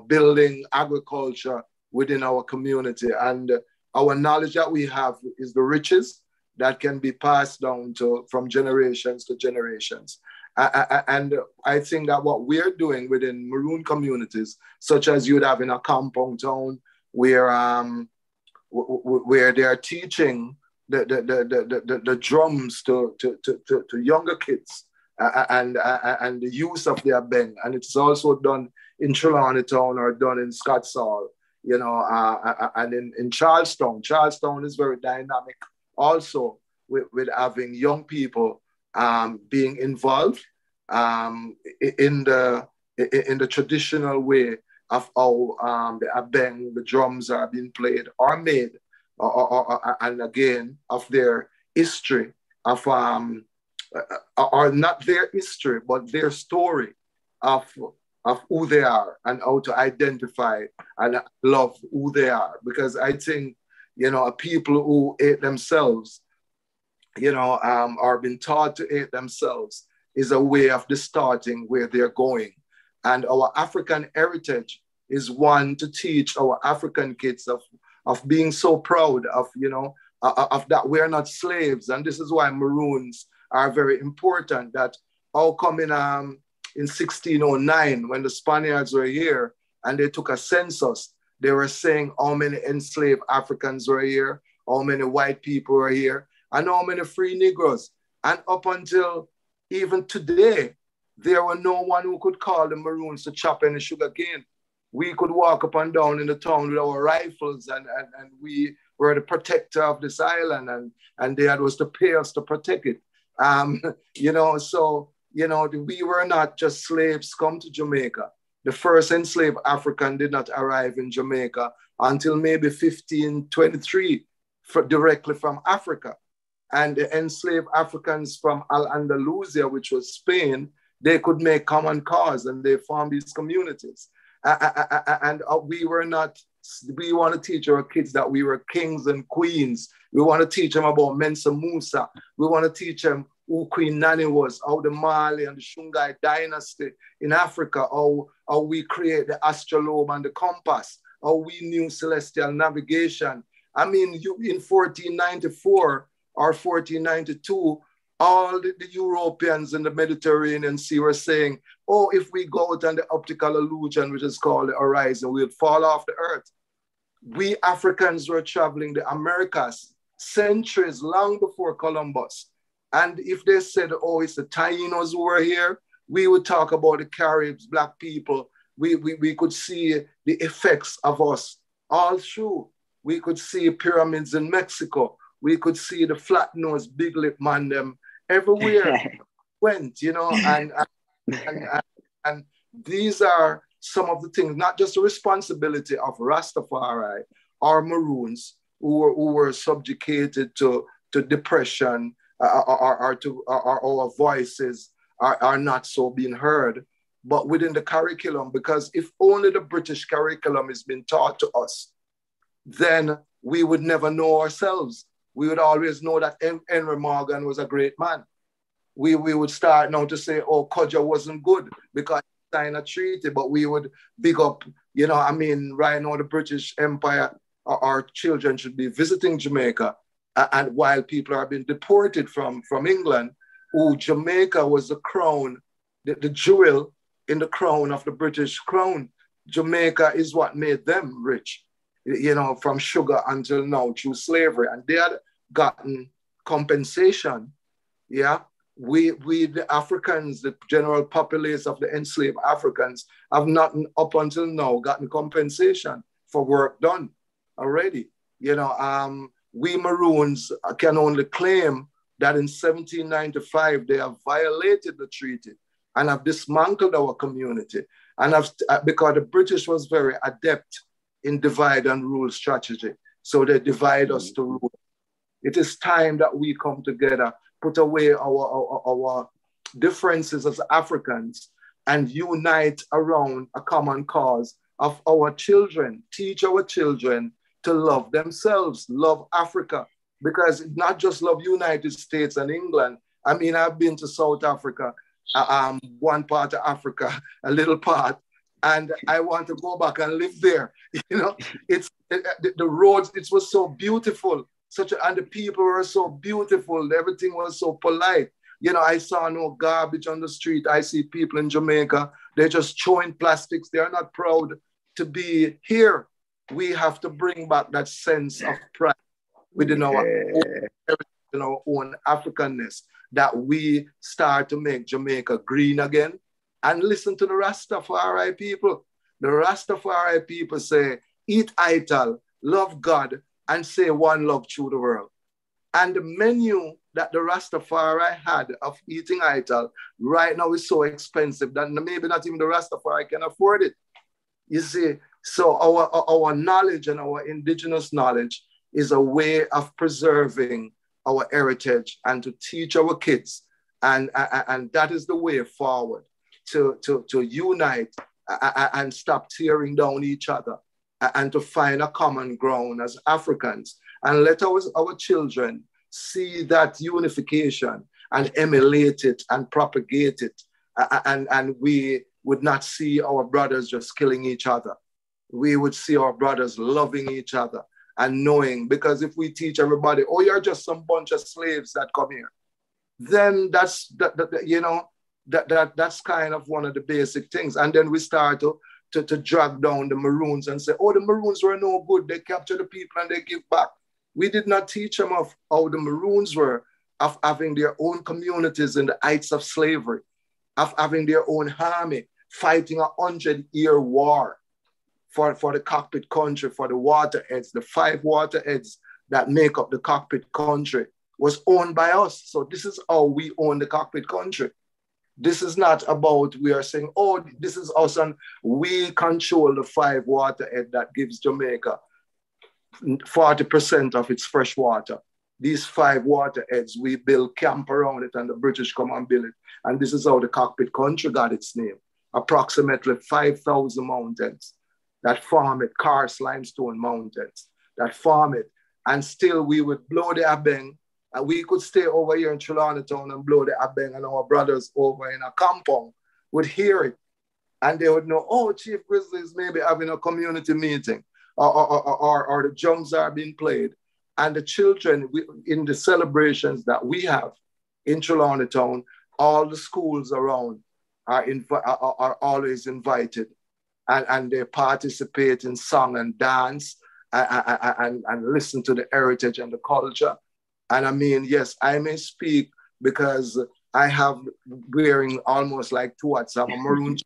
building agriculture within our community. And our knowledge that we have is the riches that can be passed down from generations to generations. And I think that what we're doing within Maroon communities, such as you'd have in a compound town where they're teaching the drums to younger kids and the use of their beng. And it's also done in Trelawney Town or done in Scottsall, and in Charlestown. Charlestown is very dynamic also with having young people being involved in the traditional way of how the abeng, the drums are being played or made, and again of their history of or not their history but their story of who they are and how to identify and love who they are. Because I think people who hate themselves, are being taught to hate themselves, is a way of distorting where they're going. And our African heritage is one to teach our African kids of being so proud of, of that we're not slaves. And this is why Maroons are very important. That all come in 1609, when the Spaniards were here and they took a census, they were saying how many enslaved Africans were here, how many white people were here, and how many free Negroes. And up until even today, there were no one who could call the Maroons to chop any sugar cane. We could walk up and down in the town with our rifles, and we were the protector of this island, and they had was to pay us to protect it. So we were not just slaves come to Jamaica. The first enslaved African did not arrive in Jamaica until maybe 1523, directly from Africa. And the enslaved Africans from Al-Andalusia, which was Spain, they could make common cause and they formed these communities. And we want to teach our kids that we were kings and queens. We want to teach them about Mensa Musa. We want to teach them who Queen Nani was, how the Mali and the Shungai dynasty in Africa, how we create the astrolabe and the compass, how we knew celestial navigation. I mean, in 1494 or 1492, all the Europeans in the Mediterranean Sea were saying, oh, if we go out on the optical illusion, which is called the horizon, we'll fall off the earth. We Africans were traveling the Americas centuries long before Columbus. And if they said, oh, it's the Tainos who were here, we would talk about the Caribs, Black people. We could see the effects of us all through. We could see pyramids in Mexico. We could see the flat-nosed, big-lip man them everywhere went, and these are some of the things, not just the responsibility of Rastafari or Maroons who were subjugated to depression, or our voices are not so being heard, but within the curriculum, because if only the British curriculum is being taught to us, then we would never know ourselves. We would always know that Henry Morgan was a great man. We would start now to say, oh, Kodja wasn't good because he signed a treaty, but we would big up, right now the British Empire, our children should be visiting Jamaica. And while people are being deported from England, Jamaica was the crown, the jewel in the crown of the British crown. Jamaica is what made them rich, from sugar until now through slavery. And they had gotten compensation. Yeah. We the Africans, the general populace of the enslaved Africans, have not up until now gotten compensation for work done already. We Maroons can only claim that in 1795 they have violated the treaty and have dismantled our community. And because the British was very adept in divide and rule strategy. So they divide us to rule. It is time that we come together, put away our differences as Africans and unite around a common cause of our children, teach our children to love themselves, love Africa, because not just love United States and England. I mean, I've been to South Africa, one part of Africa, a little part, and I want to go back and live there. The roads, it was so beautiful, and the people were so beautiful. Everything was so polite. I saw no garbage on the street. I see people in Jamaica, they're just throwing plastics. They are not proud to be here. We have to bring back that sense of pride within our own Africanness, that we start to make Jamaica green again. And listen to the Rastafari people. The Rastafari people say, eat ital, love God, and say one love through the world. And the menu that the Rastafari had of eating ital right now is so expensive that maybe not even the Rastafari can afford it. You see, so our knowledge and our indigenous knowledge is a way of preserving our heritage and to teach our kids. And that is the way forward to unite and stop tearing down each other and to find a common ground as Africans. And let our children see that unification and emulate it and propagate it. And we would not see our brothers just killing each other. We would see our brothers loving each other and knowing, because if we teach everybody, oh, you're just some bunch of slaves that come here, then that's kind of one of the basic things. And then we start to drag down the Maroons and say, oh, the Maroons were no good. They capture the people and they give back. We did not teach them of how the Maroons were, of having their own communities in the heights of slavery, of having their own army, fighting 100-year war for the cockpit country, for the waterheads. The 5 waterheads that make up the cockpit country was owned by us. So this is how we own the cockpit country. This is not about we are saying, oh, this is us and we control the 5 waterhead that gives Jamaica 40% of its fresh water. These 5 waterheads, we build camp around it and the British come and build it. And this is how the cockpit country got its name. Approximately 5,000 mountains that form it, karst limestone mountains that form it. And still we would blow the abeng, and we could stay over here in Sultana Town and blow the abeng, and our brothers over in a compound would hear it. And they would know, oh, Chief Grizzle is maybe having a community meeting, or the drums are being played. And the children, in the celebrations that we have in Sultana Town, all the schools around are always invited. And they participate in song and dance and listen to the heritage and the culture. And I mean, yes, I may speak because I have wearing almost like 2 hats. I'm a Maroon,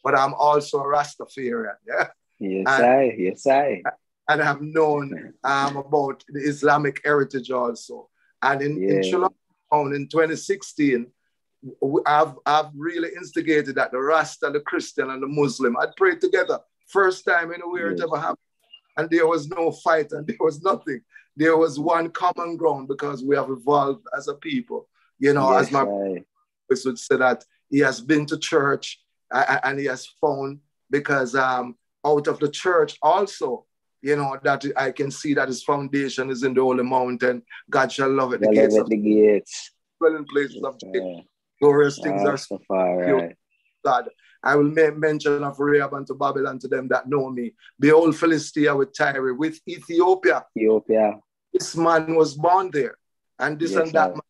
but I'm also a Rastafarian. Yeah? Yes, I. And I've known about the Islamic heritage also. And in Sultana in 2016, I've really instigated that the Rasta, the Christian, and the Muslim had prayed together. First time anywhere it ever happened. And there was no fight and there was nothing. There was one common ground because we have evolved as a people. You know, as my voice would say that he has been to church and he has found, because out of the church also, you know, that I can see that his foundation is in the holy mountain. God shall love it. The gates. Dwelling places of glorious things are Rastafarian. God. I will make mention of Rahab and to Babylon to them that know me. Behold, Philistia with Tyre, with Ethiopia. This man was born there. And this and that man,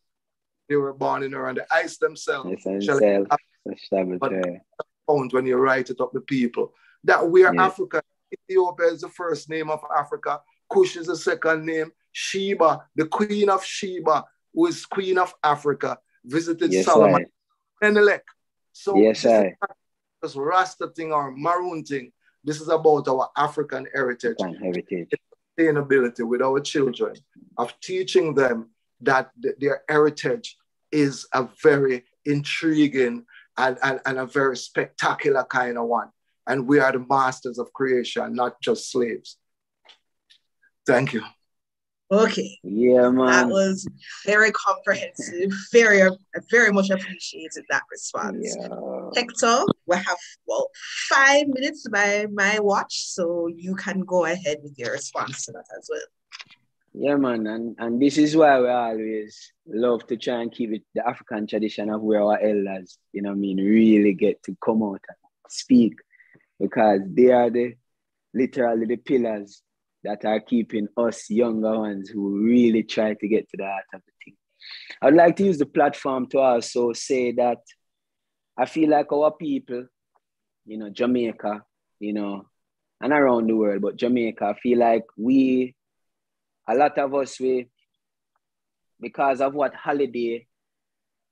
they were born in her, and the ice themselves shall found when you write it up the people. That we are Africa. Ethiopia is the first name of Africa. Cush is the second name. Sheba, the queen of Sheba, who is queen of Africa, visited Solomon. Menelik. So this Rasta thing or Maroon thing, this is about our African heritage. Sustainability with our children, of teaching them that their heritage is a very intriguing and a very spectacular kind of one. And we are the masters of creation, not just slaves. Thank you. Okay. Yeah, man. That was very comprehensive. I very much appreciated that response. Hector, we have 5 minutes by my watch, so you can go ahead with your response to that as well. Yeah, man, and this is why we always love to try and keep it the African tradition of where our elders, you know what I mean, really get to come out and speak, because they are literally the pillars that are keeping us younger ones who really try to get to the heart of the thing. I'd like to use the platform to also say that I feel like our people, you know, Jamaica, you know, and around the world, but Jamaica, I feel like a lot of us, because of what holiday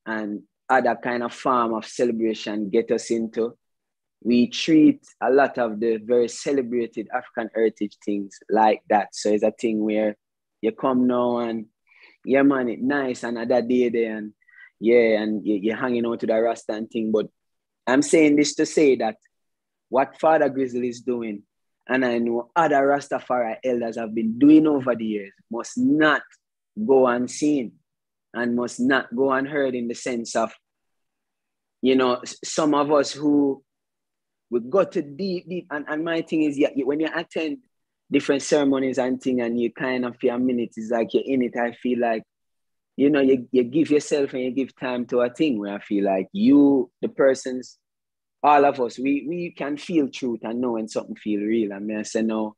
and other kind of form of celebration get us into, we treat a lot of the very celebrated African heritage things like that. So it's a thing where you come now and, yeah, man, it's nice, another day there, and you're hanging on to the Rasta and thing. But I'm saying this to say that what Father Grizzle is doing, and I know other Rastafari elders have been doing over the years, must not go unseen and must not go unheard, in the sense of, you know, some of us who we go to deep, and my thing is, when you attend different ceremonies and thing, and you kind of for a minute, it's like you're in it. I feel like, you know, you give yourself and you give time to a thing where I feel like you, the persons, all of us, we can feel truth and know when something feel real. And I say, no,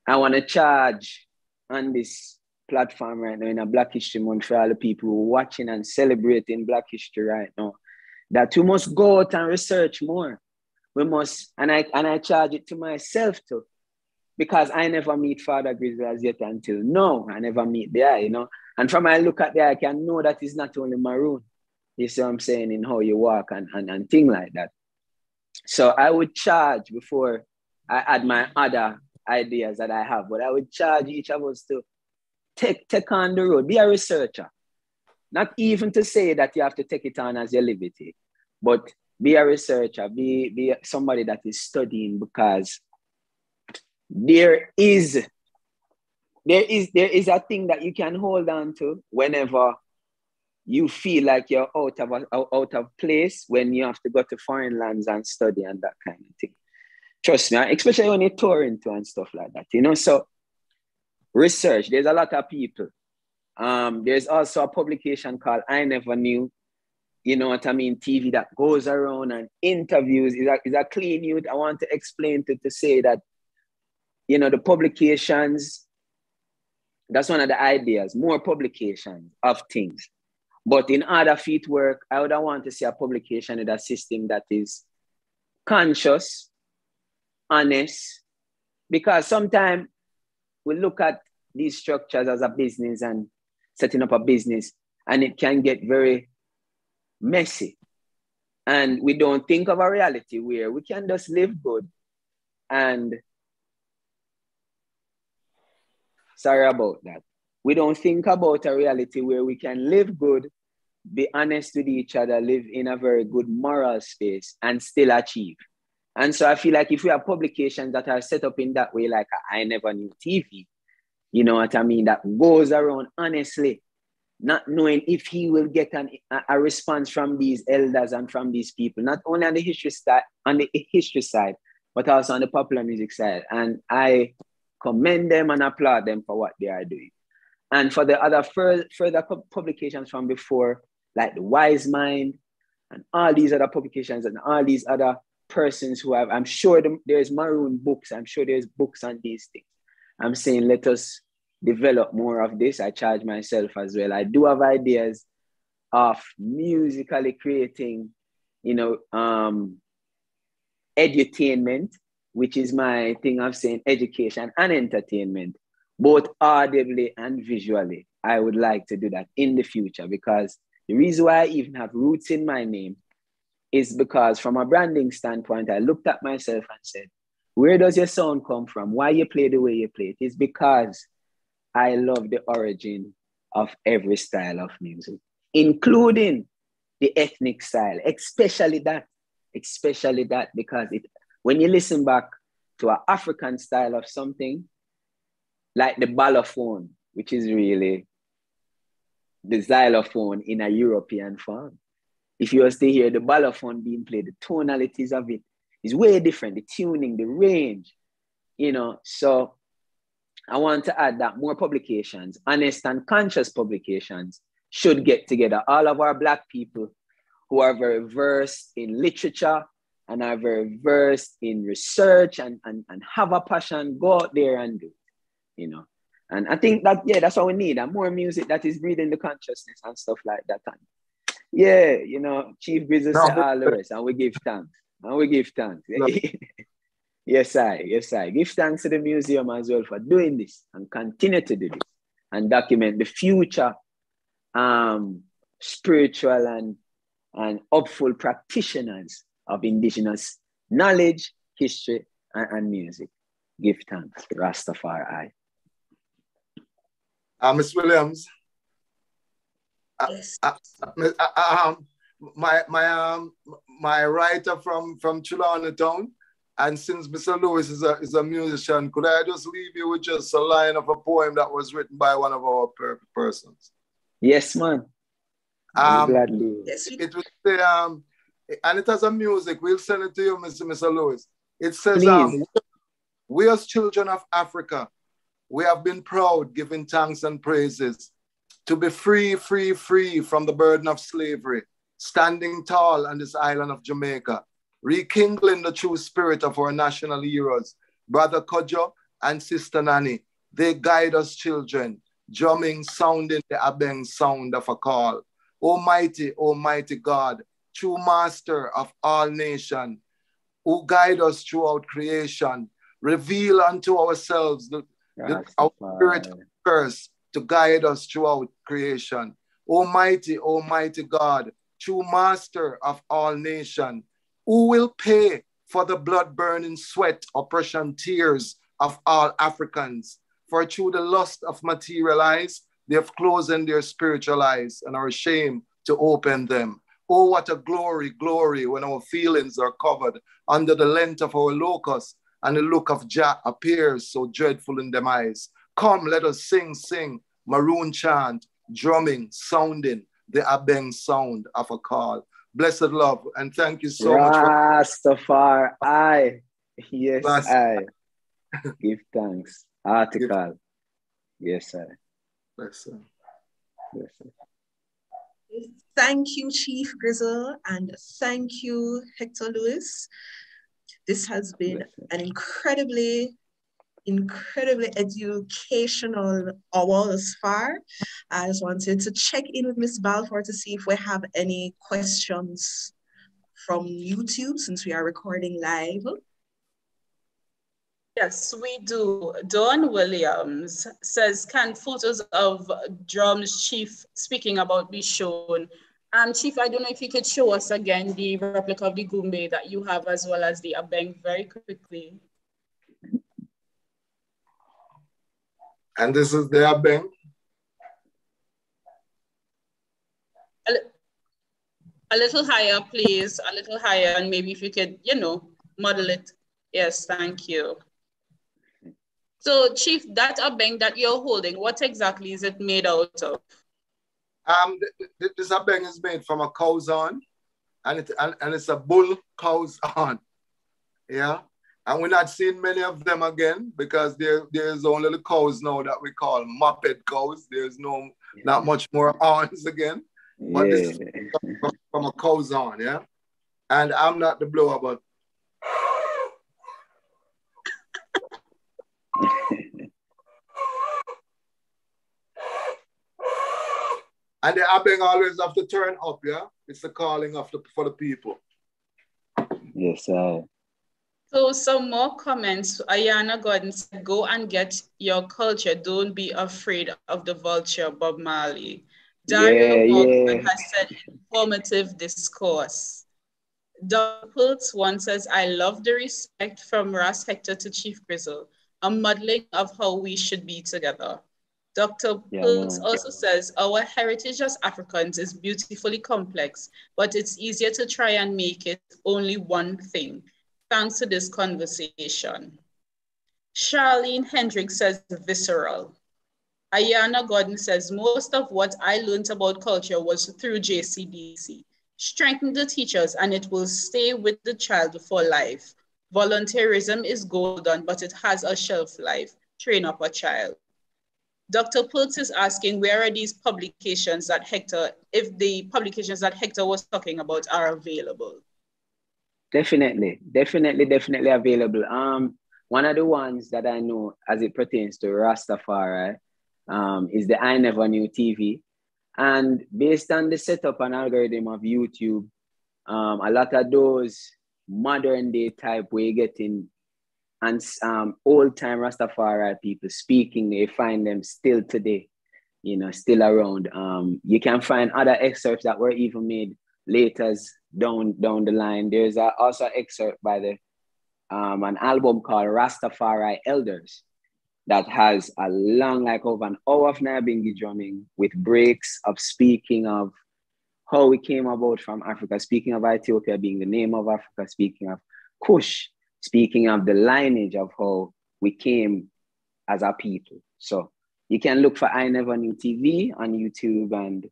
I want to charge on this platform right now in a Black History Month for all the people who are watching and celebrating Black History right now, that we must go out and research more. We must, and I charge it to myself too, because I never meet Father Grizzle as yet until now. I never meet the eye, you know. And from I look at the eye, I can know that it's not only maroon. You see what I'm saying, in how you walk and things like that. So I would charge, before I add my other ideas that I have, but I would charge each of us to take on the road, be a researcher. Not even to say that you have to take it on as your liberty, but be a researcher, be somebody that is studying, because there is a thing that you can hold on to whenever you feel like you're out of place, when you have to go to foreign lands and study and that kind of thing. Trust me, especially when you're touring too and stuff like that, you know. So research, there's a lot of people. There's also a publication called I Never Knew, you know what I mean, TV, that goes around and interviews. Is a clean youth. I want to explain to say that, you know, the publications, that's one of the ideas, more publications of things. But in order for it to work, I would want to see a publication with a system that is conscious, honest, because sometimes we look at these structures as a business and setting up a business, and it can get very messy. And we don't think of a reality where we can just live good. And sorry about that. We don't think about a reality where we can live good, be honest with each other, live in a very good moral space, and still achieve. And so I feel like if we have publications that are set up in that way, like I Never Knew TV, you know what I mean, that goes around honestly, not knowing if he will get a response from these elders and from these people, not only on the history side, but also on the popular music side. And I commend them and applaud them for what they are doing. And for the other further publications from before, like the Wise Mind and all these other publications and all these other persons who have, I'm sure there's Maroon books, I'm sure there's books on these things. I'm saying let us develop more of this. I charge myself as well. I do have ideas of musically creating, you know, edutainment, which is my thing of saying education and entertainment, both audibly and visually. I would like to do that in the future, because the reason why I even have roots in my name is because from a branding standpoint, I looked at myself and said, where does your sound come from? Why you play the way you play it? It's because I love the origin of every style of music, including the ethnic style, especially that, because when you listen back to an African style of something, like the balafon, which is really the xylophone in a European form. If you was to hear the balafon being played, the tonalities of it is way different, the tuning, the range, you know. So I want to add that more publications, honest and conscious publications, should get together. All of our Black people who are very versed in literature and are very versed in research and have a passion, go out there and do it, you know. And I think that, yeah, that's what we need, and more music that is breathing the consciousness and stuff like that. And yeah, you know, Chief Grizzle said all the rest, and we give thanks. No. Yes, I. Give thanks to the museum as well for doing this and continue to do this and document the future spiritual and hopeful practitioners of indigenous knowledge, history, and music. Give thanks, Rastafari. Miss Williams. Yes. My writer from Chilana Town, and since Mr. Lewis is a musician, could I just leave you with just a line of a poem that was written by one of our persons? Yes, man. Gladly. Yes, it was and it has a music. We'll send it to you, Mr. Lewis. It says, we as children of Africa, we have been proud, giving thanks and praises, to be free from the burden of slavery, standing tall on this island of Jamaica, rekindling the true spirit of our national heroes, Brother Kojo and Sister Nanny. They guide us children, drumming, sounding the abeng sound of a call. Almighty, Almighty God, true master of all nations, who guide us throughout creation, reveal unto ourselves our spirit of curse to guide us throughout creation. Almighty, Almighty God, true master of all nations, who will pay for the blood-burning sweat, oppression, tears of all Africans. For through the lust of material eyes, they have closed their spiritual eyes and are ashamed to open them. Oh, what a glory, glory, when our feelings are covered under the length of our locusts, and the look of Jah appears so dreadful in them eyes. Come, let us sing, sing, maroon chant, drumming, sounding the abeng sound of a call. Blessed love, and thank you so much. Rastafari, yes, I give thanks. Article, yes, I. Bless you. Yes, sir. Thank you, Chief Grizzle, and thank you, Hector Lewis. This has been an incredibly educational hour thus far. I just wanted to check in with Ms. Balfour to see if we have any questions from YouTube since we are recording live. Yes, we do. Dawn Williams says, can photos of drums Chief speaking about be shown? Chief, I don't know if you could show us again the replica of the Gumbe that you have as well as the Abeng very quickly. And this is the Abeng? A little higher, please. A little higher, and maybe if you could, model it. Yes, thank you. So, Chief, that Abeng that you're holding, what exactly is it made out of? This Abeng is made from a cow's horn, and it's a bull cow's horn. Yeah. And we're not seeing many of them again because there's only the cows now that we call moped cows. There's not much more horns again. But this is from a cow's horn, yeah? And I'm not the blower, but and the Abeng always have to turn up, yeah? It's the calling for the people. Yes, sir. So some more comments. Ayana Gordon said, go and get your culture. Don't be afraid of the vulture, Bob Marley. Dario Morgan has said, informative discourse. Dr. Pultz one says, I love the respect from Ras Hector to Chief Grizzle, a modeling of how we should be together. Dr. Pultz also says, our heritage as Africans is beautifully complex, but it's easier to try and make it only one thing. Thanks to this conversation. Charlene Hendricks says, visceral. Ayana Gordon says, most of what I learned about culture was through JCDC. Strengthen the teachers and it will stay with the child for life. Volunteerism is golden, but it has a shelf life. Train up a child. Dr. Pultz is asking, where are these publications that Hector, if the publications that Hector was talking about are available? Definitely available. One of the ones that I know as it pertains to Rastafari is the I Never Knew TV. And based on the setup and algorithm of YouTube, a lot of those modern day type way getting and old time Rastafari people speaking, they find them still today, still around. You can find other excerpts that were even made later down the line. There's also an excerpt by an album called Rastafari Elders that has a long, over an hour of Nyabingi drumming with breaks of speaking of how we came about from Africa, speaking of Ethiopia being the name of Africa, speaking of Kush, speaking of the lineage of how we came as a people. So you can look for I Never Knew TV on YouTube and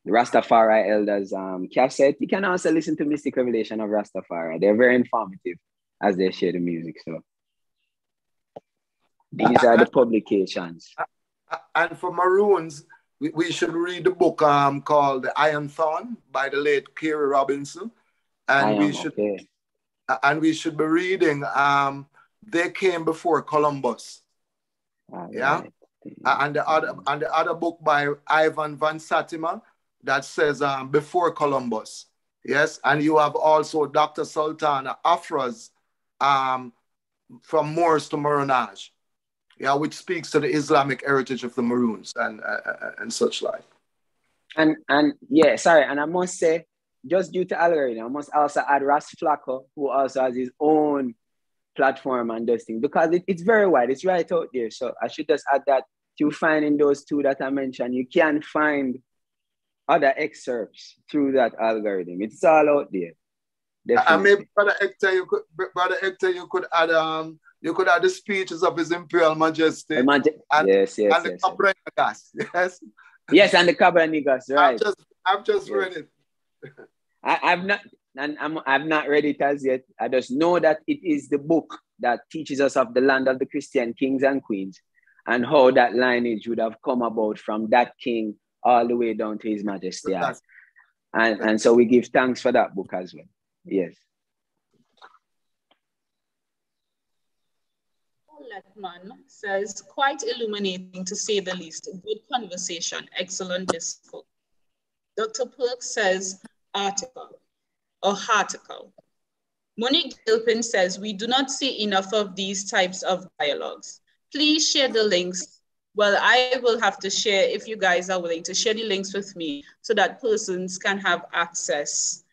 the Rastafari Elders cassette. You can also listen to Mystic Revelation of Rastafari. They're very informative as they share the music. So these are the publications. And for Maroons, we should read the book called The Iron Thorn by the late Carey Robinson. And we should be reading They Came Before Columbus Yeah. And the other book by Ivan van Sertima that says Before Columbus. Yes. And you have also Dr. Sultana Afroz From Moors to Marronage. Yeah, which speaks to the Islamic heritage of the Maroons and such like. And yeah, sorry, and I must say, just due to algorithm, I must also add Ras Flacco, who also has his own platform and those things, because it's very wide, it's right out there. So I should just add that you find in those two that I mentioned, you can find other excerpts through that algorithm. It's all out there. Definitely. I mean, Brother Hector, you could add the speeches of His Imperial Majesty. And the Kebra Nagast. Yes. Yes, and the Kebra Nagast, right. I've just read it. I've not read it as yet. I just know that it is the book that teaches us of the land of the Christian kings and queens and how that lineage would have come about from that king all the way down to His Majesty. And so we give thanks for that book as well. Yes. Mann says, quite illuminating to say the least. Good conversation, excellent discourse. Dr. Perk says, article. Monique Gilpin says, we do not see enough of these types of dialogues. Please share the links. Well, I will have to share, if you guys are willing to share the links with me so that persons can have access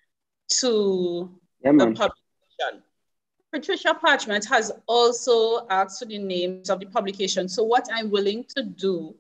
to the publication. Patricia Parchment has also asked for the names of the publication. So what I'm willing to do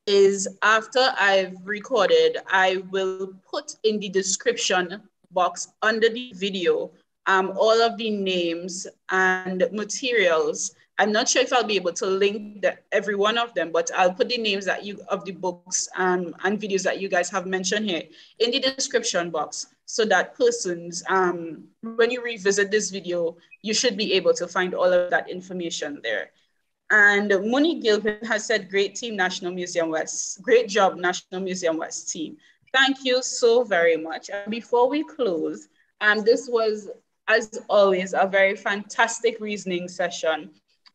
is after I've recorded, I will put in the description box under the video all of the names and materials. I'm not sure if I'll be able to link every one of them, but I'll put the names of the books and videos that you guys have mentioned here in the description box so that persons, when you revisit this video, you should be able to find all of that information there. And Monique Gilpin has said, great team, National Museum West. Great job, National Museum West team. Thank you so very much. And before we close, this was, as always, a very fantastic reasoning session.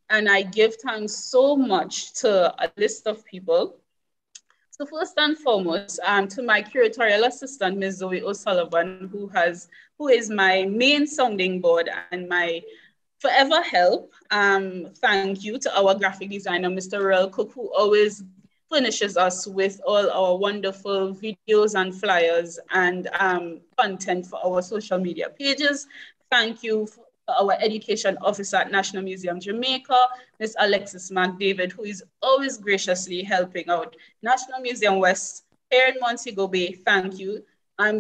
And I give thanks so much to a list of people. So first and foremost, to my curatorial assistant, Ms. Zoe O'Sullivan, who is my main sounding board and my forever help. Thank you to our graphic designer, Mr. Rel Cook, who always furnishes us with all our wonderful videos and flyers and content for our social media pages. Thank you for our education officer at National Museum Jamaica, Ms. Alexis McDavid, who is always graciously helping out. National Museum West here in Montego Bay, thank you. A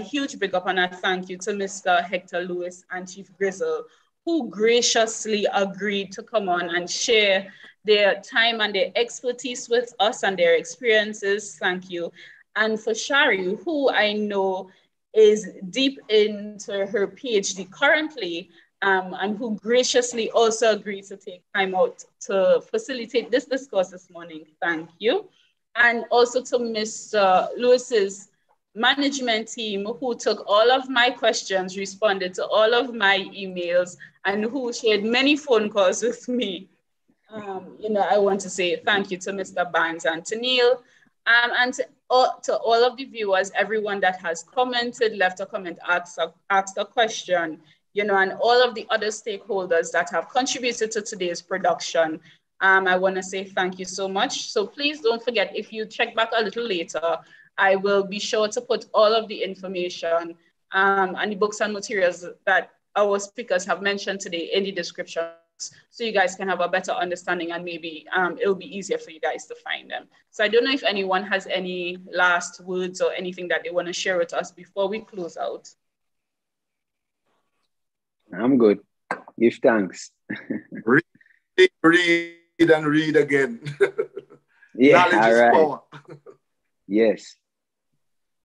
huge big up and a thank you to Mr. Hector Lewis and Chief Grizzle, who graciously agreed to come on and share their time and their expertise with us and their experiences. Thank you. And for Shari, who I know is deep into her PhD currently, and who graciously also agreed to take time out to facilitate this discourse this morning. Thank you. And also to Mr. Lewis's management team, who took all of my questions, responded to all of my emails, and who shared many phone calls with me. I want to say thank you to Mr. Barnes and to Neil, and to all of the viewers, everyone that has commented, left a comment, asked a question, and all of the other stakeholders that have contributed to today's production. I want to say thank you so much. So please don't forget, if you check back a little later, I will be sure to put all of the information and the books and materials that our speakers have mentioned today in the description, so you guys can have a better understanding and maybe it'll be easier for you guys to find them. So I don't know if anyone has any last words or anything that they want to share with us before we close out. I'm good. Give thanks. Read and read again. Yeah, knowledge is power. Yes.